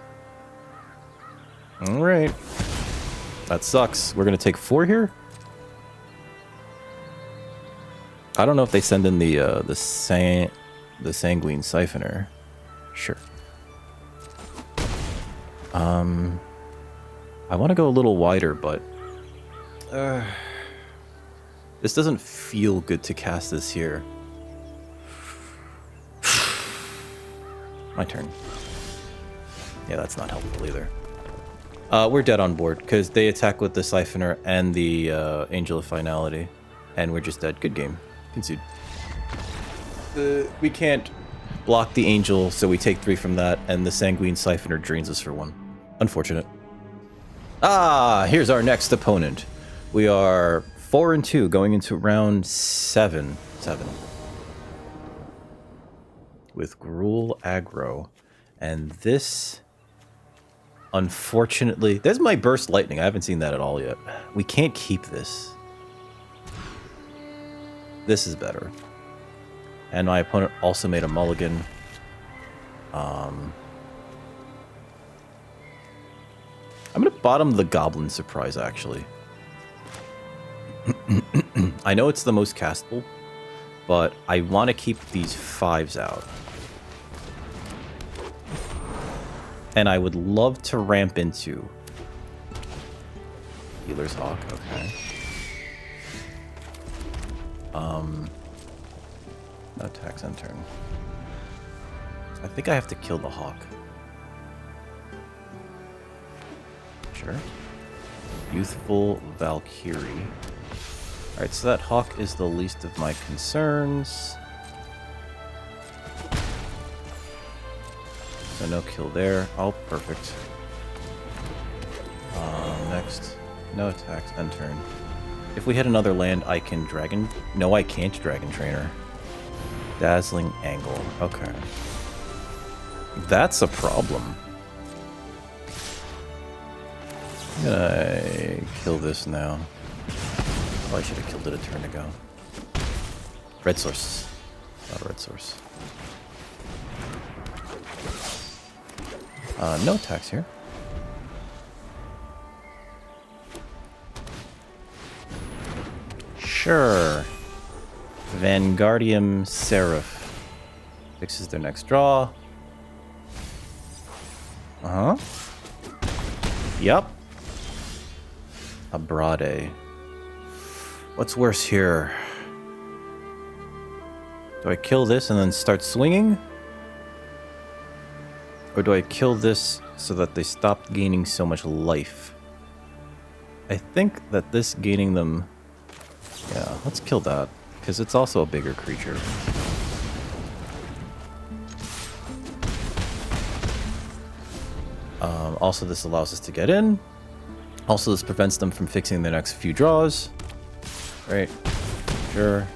Alright. That sucks. We're gonna take 4 here? I don't know if they send in the Sanguine Siphoner. Sure. I want to go a little wider, but this doesn't feel good to cast this here. My turn. Yeah, that's not helpful either. We're dead on board because they attack with the Siphoner and the Angel of Finality, and we're just dead. Good game. Concede. We can't block the Angel, so we take 3 from that, and the Sanguine Siphoner drains us for 1. Unfortunate. Here's our next opponent. We are 4-2 going into round 7. With Gruul Aggro. And this, unfortunately, there's my Burst Lightning. I haven't seen that at all yet. We can't keep this. This is better. And my opponent also made a mulligan. I'm going to bottom the Goblin Surprise, actually. I know it's the most castable, but I want to keep these 5s out. And I would love to ramp into Healer's Hawk, okay. No attacks end turn. I think I have to kill the Hawk. Sure. Youthful Valkyrie. Alright, so that Hawk is the least of my concerns. So no kill there. Oh, perfect. Next. No attacks, end turn. If we hit another land, I can Dragon... No, I can't Dragon Trainer. Dazzling Angle. Okay. That's a problem. I'm gonna kill this now. Oh, I should have killed it a turn ago. Red source. Not a red source. No attacks here. Sure. Vanguardium Seraph. Fixes their next draw. Uh-huh. Yep. Abrade. What's worse here? Do I kill this and then start swinging? Or do I kill this so that they stop gaining so much life? I think that this gaining them... Yeah, let's kill that, because it's also a bigger creature. Also, this allows us to get in. Also, this prevents them from fixing their next few draws. Right. Sure.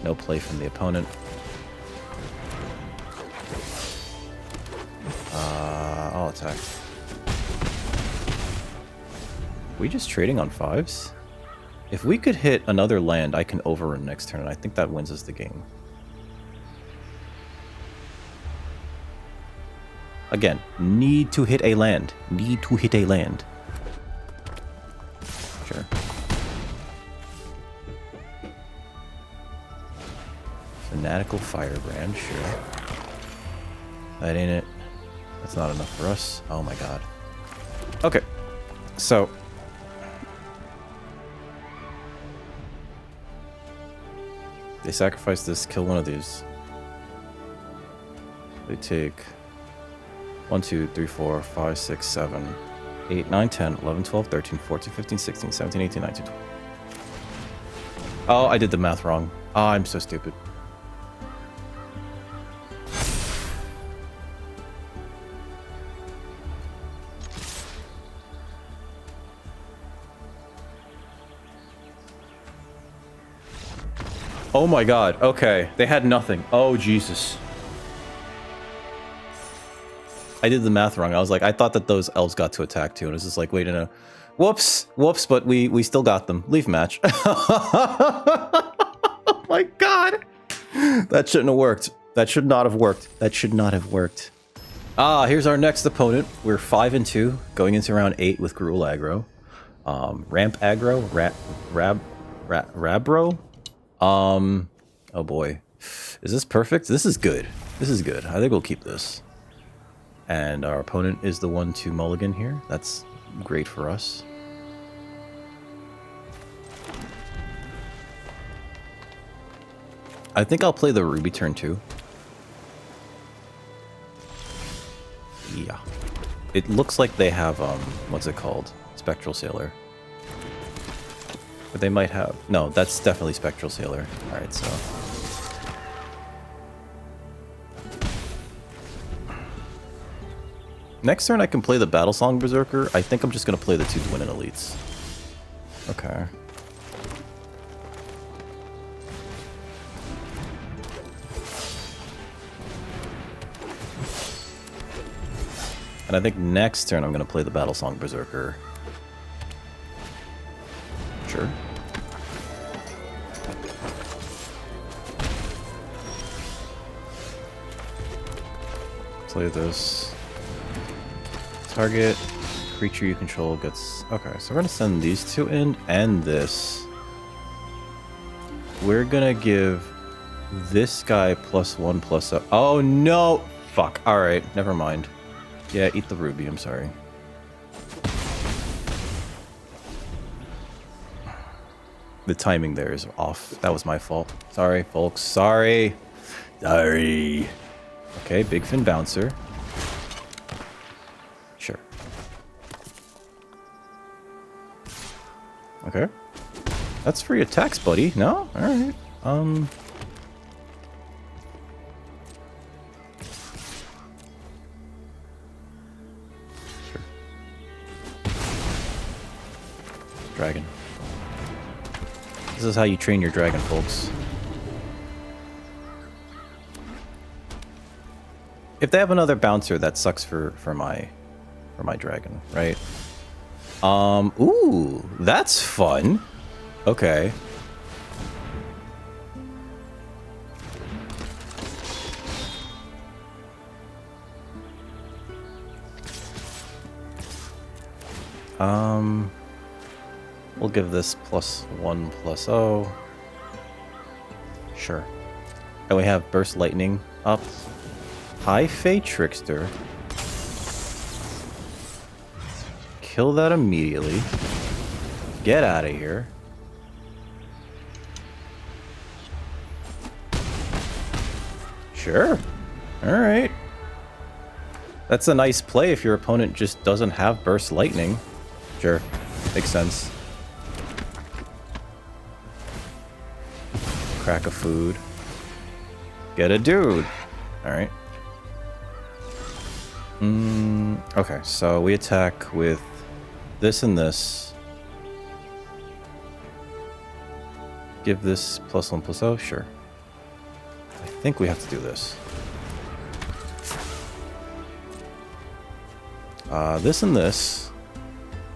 No play from the opponent. I'll attack. We just trading on 5s? If we could hit another land, I can overrun next turn, and I think that wins us the game. Again, need to hit a land. Need to hit a land. Sure. Fanatical Firebrand, sure. That ain't it. That's not enough for us. Oh my god. Okay. So... They sacrifice this, kill one of these. They take 1, 2, 3, 4, 5, 6, 7, 8, 9, 10, 11, 12, 13, 14, 15, 16, 17, 18, 19, 20. Oh, I did the math wrong. Oh, I'm so stupid. Oh my god, okay. They had nothing. Oh, Jesus. I did the math wrong. I was like, I thought that those elves got to attack too. And it's just like, wait, no. Whoops. Whoops, but we still got them. Leave match. Oh my god. That shouldn't have worked. That should not have worked. That should not have worked. Ah, here's our next opponent. We're 5-2, going into round 8 with Gruul Aggro. Ramp Aggro? Rabro? Oh boy. Is this perfect? This is good. This is good. I think we'll keep this. And our opponent is the one to mulligan here. That's great for us. I think I'll play the Ruby turn 2. Yeah. It looks like they have, what's it called? Spectral Sailor. But they might have... No, that's definitely Spectral Sailor. Alright, so... Next turn I can play the Battlesong Berserker. I think I'm just going to play the 2 Twin and Elites. Okay. And I think next turn I'm going to play the Battlesong Berserker. Sure. Play this. Target creature you control gets... Okay, so we're going to send these 2 in and this. we're gonna give this guy +1/+. Oh no! Fuck. Alright, never mind. Yeah, eat the ruby, I'm sorry. The timing there is off. That was my fault. Sorry, folks. Sorry. Sorry. Okay, Big Fin Bouncer. Sure. Okay. That's free attacks, buddy. No? Alright. Sure. Dragon. This is how you train your dragon, folks. If they have another bouncer, that sucks for my dragon, right? Ooh, that's fun. Okay. We'll give this +1/+0. Sure. And we have Burst Lightning up. High Fey Trickster. Kill that immediately. Get out of here. Sure. Alright. That's a nice play if your opponent just doesn't have Burst Lightning. Sure. Makes sense. Crack of food. Get a dude. Alright. Okay, so we attack with this and this. Give this +1/+0? Sure. I think we have to do this. This and this.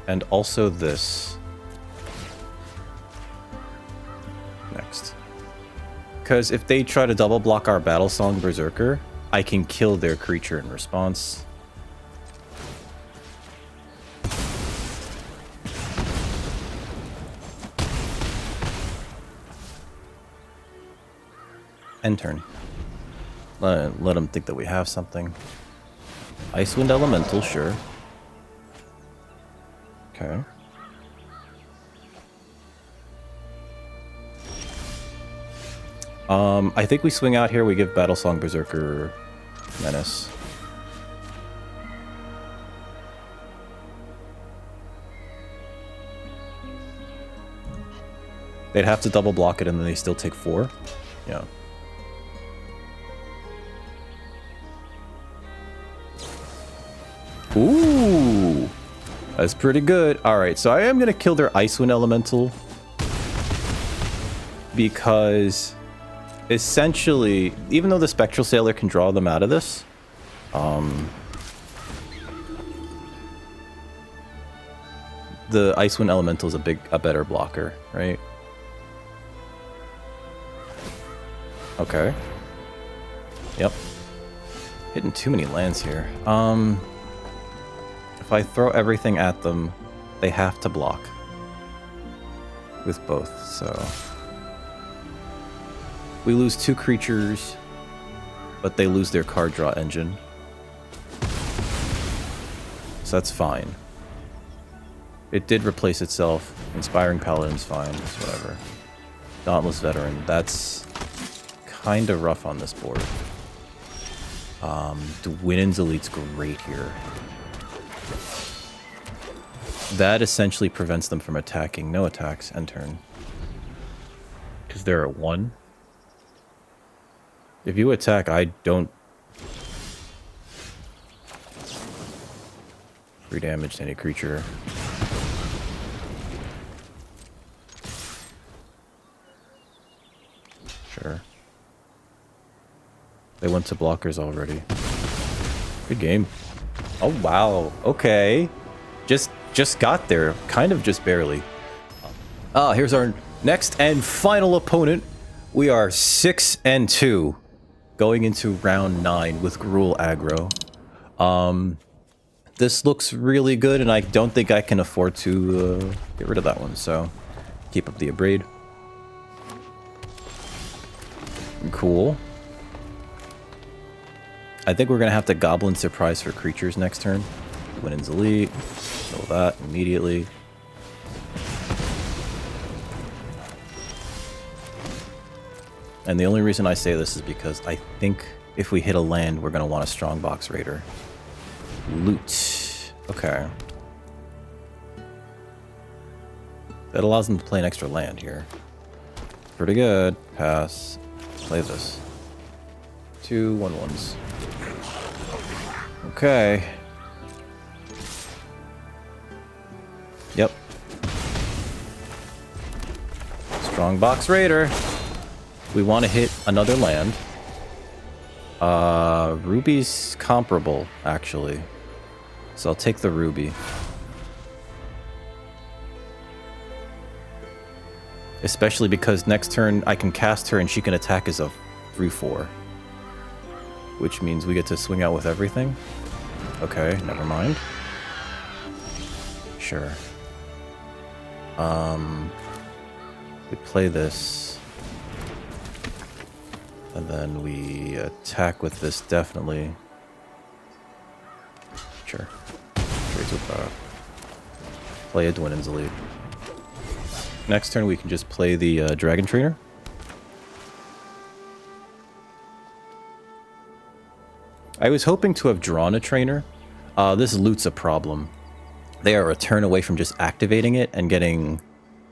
And also this. Next. Because if they try to double block our Battle Song Berserker, I can kill their creature in response. End turn. Let them think that we have something. Icewind Elemental, sure. Okay. I think we swing out here, we give Battlesong Berserker Menace. They'd have to double block it and then they still take 4. Yeah. Ooh! That's pretty good. Alright, so I am going to kill their Icewind Elemental. Because essentially, even though the Spectral Sailor can draw them out of this, the Icewind Elemental is a better blocker, right? Okay. Yep. Hitting too many lands here. If I throw everything at them, they have to block with both, so we lose 2 creatures, but they lose their card draw engine. So that's fine. It did replace itself. Inspiring Paladin's fine, it's whatever. Dauntless Veteran, that's kind of rough on this board. Dwinnen's Elite's great here. That essentially prevents them from attacking. No attacks, end turn. Because they're at 1. If you attack, I don't... 3 damage to any creature. Sure. They went to blockers already. Good game. Oh, wow. Okay. Just got there. Kind of just barely. Here's our next and final opponent. We are 6-2 going into round 9 with Gruul aggro. This looks really good, and I don't think I can afford to get rid of that one, so keep up the abrade. Cool. I think we're going to have to Goblin Surprise for creatures next turn. Winnin's Elite. Kill that immediately. And the only reason I say this is because I think if we hit a land, we're going to want a Strongbox Raider. Loot. Okay. That allows them to play an extra land here. Pretty good. Pass. Play this. 2 1/1s. Okay. Yep. Strongbox Raider. We want to hit another land. Ruby's comparable, actually. So I'll take the Ruby. Especially because next turn I can cast her and she can attack as a 3/4. Which means we get to swing out with everything. Okay, never mind. Sure. We play this. And then we attack with this, definitely. Sure. Trades with that. Play a Dwinnen's Elite. Next turn we can just play the Dragon Trainer. I was hoping to have drawn a trainer. This loot's a problem. They are a turn away from just activating it and getting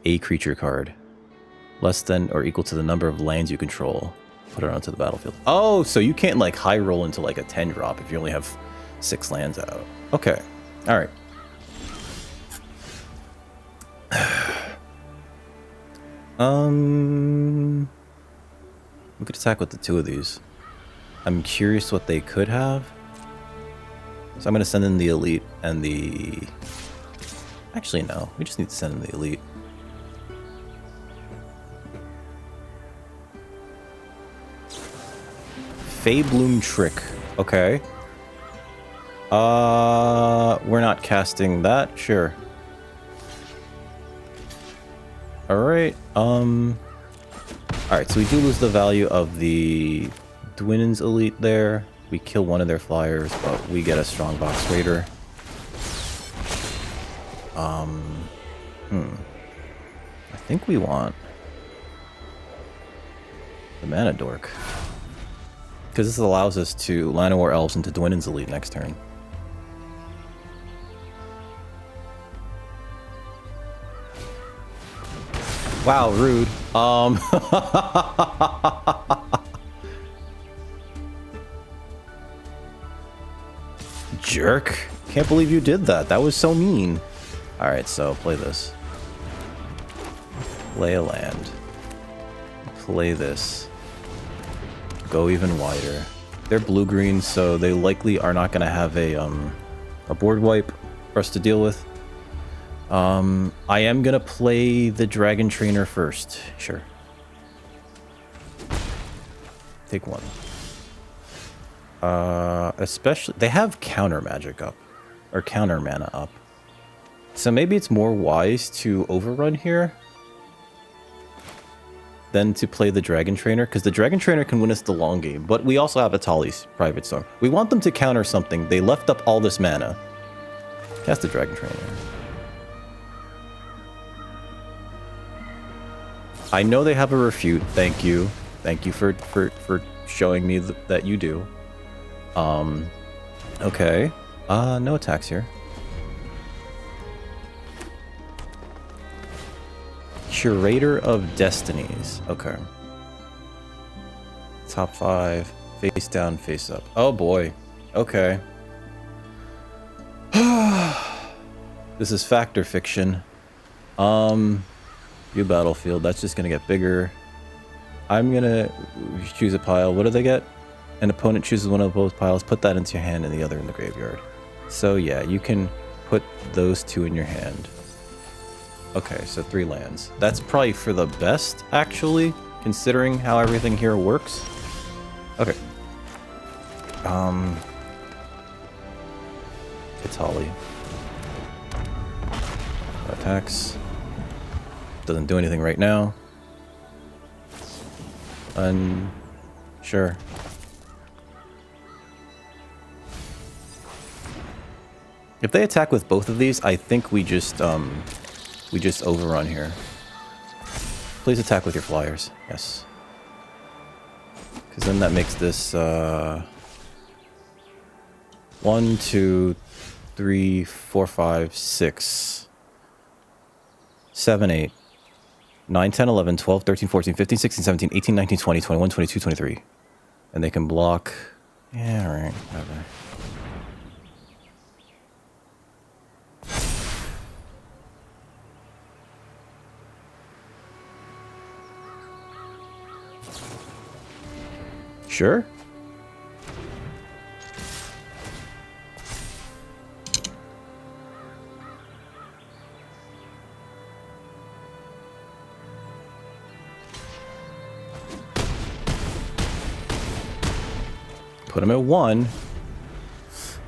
a creature card. Less than or equal to the number of lands you control. Put it onto the battlefield. Oh, so you can't like high roll into like a 10 drop if you only have 6 lands out. Okay. All right. We could attack with the 2 of these. I'm curious what they could have. So I'm going to send in the Elite and the... Actually, no. We just need to send in the Elite. Feybloom Trick. Okay. We're not casting that. Sure. Alright. Alright, so we do lose the value of the Dwinnen's Elite there. We kill one of their flyers, but we get a Strongbox Raider. I think we want the Mana Dork. Because this allows us to Llanowar Elves into Dwinnen's Elite next turn. Wow, rude. Jerk. Can't believe you did that. That was so mean. Alright, so play this. Play a land. Play this. Go even wider. They're blue-green, so they likely are not going to have a board wipe for us to deal with. I am going to play the Dragon Trainer first. Sure. Take 1. Especially... They have counter magic up. Or counter mana up. So maybe it's more wise to overrun here than to play the Dragon Trainer, because the Dragon Trainer can win us the long game, but we also have Atali's Private Storm. We want them to counter something. They left up all this mana. Cast the Dragon Trainer. I know they have a refute. Thank you. Thank you for showing me that you do. Okay. No attacks here. Curator of Destinies. Okay. Top 5. Face down, face up. Oh boy. Okay. This is fact or fiction. View battlefield. That's just gonna get bigger. I'm gonna choose a pile. What do they get? An opponent chooses one of both piles. Put that into your hand and the other in the graveyard. So yeah, you can put those 2 in your hand. Okay, so 3 lands. That's probably for the best, actually, considering how everything here works. Okay. Atali. Attacks. Doesn't do anything right now. Sure. If they attack with both of these, I think we just overrun here. Please attack with your flyers. Yes. Because then that makes this 1, 2, 3, 4, 5, 6, 7, 8, 9, 10, 11, 12, 13, 14, 15, 16, 17, 18, 19, 20, 21, 22, 23. And they can block. Yeah, alright, whatever. Sure. Put him at 1.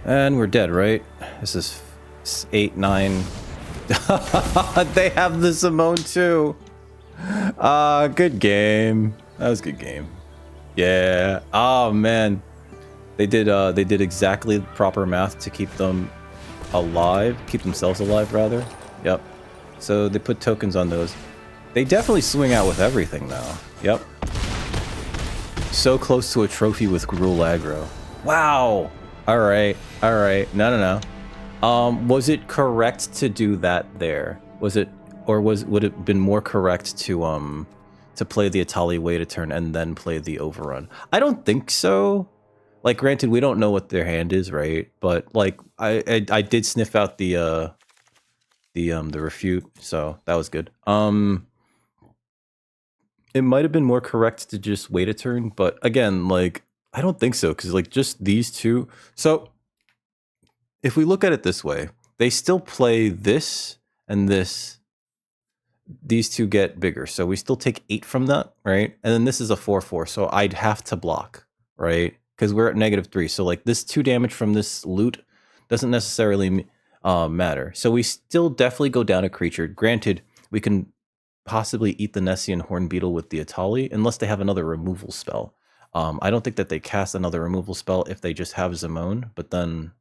And we're dead, right? This is 8, 9. They have the Simone too. Good game. That was a good game. Yeah. Oh man. They did exactly the proper math to keep them alive. Keep themselves alive, rather. Yep. So they put tokens on those. They definitely swing out with everything now. Yep. So close to a trophy with Gruul aggro. Wow. All right. All right. No. Was it correct to do that there? Was it, or would it have been more correct to play the Atali wait a turn and then play the overrun? I don't think so. Like, granted, we don't know what their hand is, right? But like, I did sniff out the refute, so that was good. It might have been more correct to just wait a turn, but again, like, I don't think so, because like just these two. So if we look at it this way, they still play this and this. These two get bigger, so we still take 8 from that, right? And then this is a 4/4, so I'd have to block, right? Because we're at -3, so like this 2 damage from this loot doesn't necessarily matter. So we still definitely go down a creature. Granted, we can possibly eat the Nessian Horn Beetle with the Atali, unless they have another removal spell. I don't think that they cast another removal spell if they just have Zimone, but then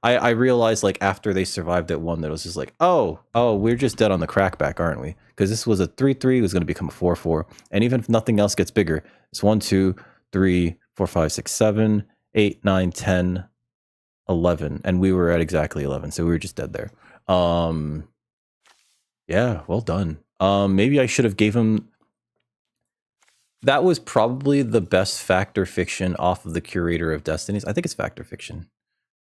I realized like after they survived at 1 that it was just like, oh, we're just dead on the crackback, aren't we? Because this was a 3/3, it was going to become a 4/4, and even if nothing else gets bigger, it's 1, 2, 3, 4, 5, 6, 7, 8, 9, 10, 11, and we were at exactly 11, so we were just dead there. Yeah, well done. Maybe I should have gave him. That was probably the best Fact or Fiction off of the Curator of Destinies. I think it's Fact or Fiction,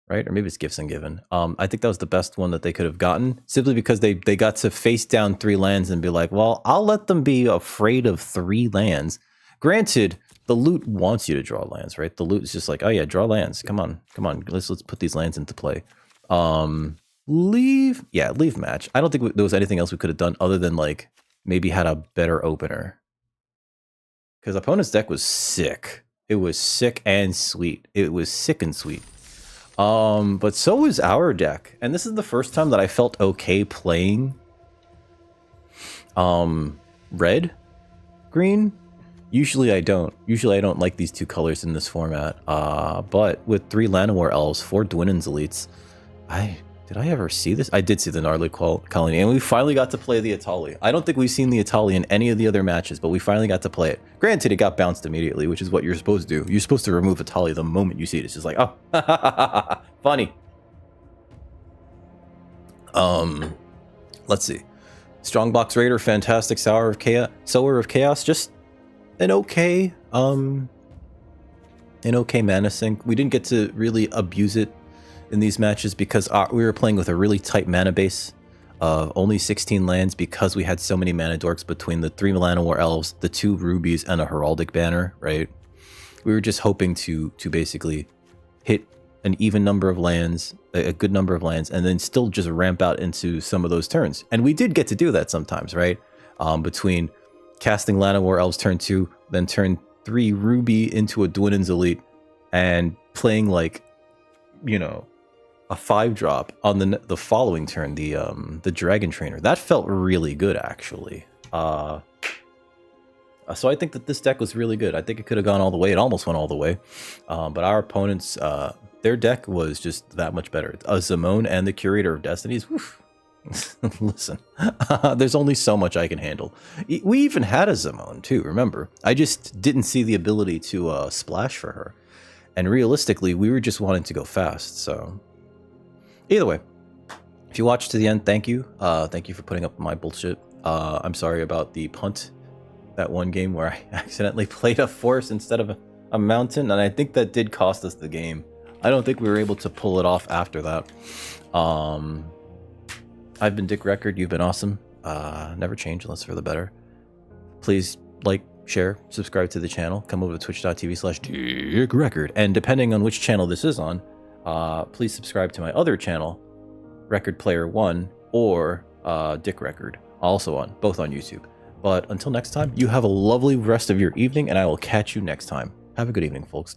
right? Or maybe it's Gifts and Given. I think that was the best one that they could have gotten, simply because they got to face down 3 lands and be like, well, I'll let them be afraid of 3 lands. Granted, the loot wants you to draw lands, right? The loot is just like, oh yeah, draw lands. Come on. Let's put these lands into play. Leave match. I don't think there was anything else we could have done other than like maybe had a better opener. Because opponent's deck was sick. It was sick and sweet. It was sick and sweet. But so was our deck. And this is the first time that I felt okay playing red, green. Usually I don't. Usually I don't like these 2 colors in this format. But with 3 Llanowar Elves, 4 Dwinnen's Elites, did I ever see this? I did see the Gnarly Colony, and we finally got to play the Atali. I don't think we've seen the Atali in any of the other matches, but we finally got to play it. Granted, it got bounced immediately, which is what you're supposed to do. You're supposed to remove Atali the moment you see it. It's just like, oh, funny. Let's see. Strongbox Raider, fantastic. Sower of Chaos, just an okay mana sink. We didn't get to really abuse it in these matches because we were playing with a really tight mana base of only 16 lands because we had so many mana dorks between the 3 Llanowar Elves, the 2 Rubies, and a Heraldic Banner, right? We were just hoping to basically hit an even number of lands, a good number of lands, and then still just ramp out into some of those turns. And we did get to do that sometimes, right? Between casting Llanowar Elves turn 2, then turn 3 Ruby into a Dwinnen's Elite, and playing like, you know, a 5-drop on the following turn, the Dragon Trainer. That felt really good, actually. So I think that this deck was really good. I think it could have gone all the way. It almost went all the way. But our opponents, their deck was just that much better. Zamone and the Curator of Destinies. Listen, there's only so much I can handle. We even had a Zamone too, remember? I just didn't see the ability to splash for her. And realistically, we were just wanting to go fast. So either way, if you watched to the end, thank you. Thank you for putting up my bullshit. I'm sorry about the punt. That one game where I accidentally played a forest instead of a mountain, and I think that did cost us the game. I don't think we were able to pull it off after that. I've been Dick Record. You've been awesome. Never change unless for the better. Please like, share, subscribe to the channel. Come over to twitch.tv/Dick Record. And depending on which channel this is on, please subscribe to my other channel, Record Player 1 or Dick Record. Also on, both on YouTube. But until next time, you have a lovely rest of your evening, and I will catch you next time. Have a good evening, folks.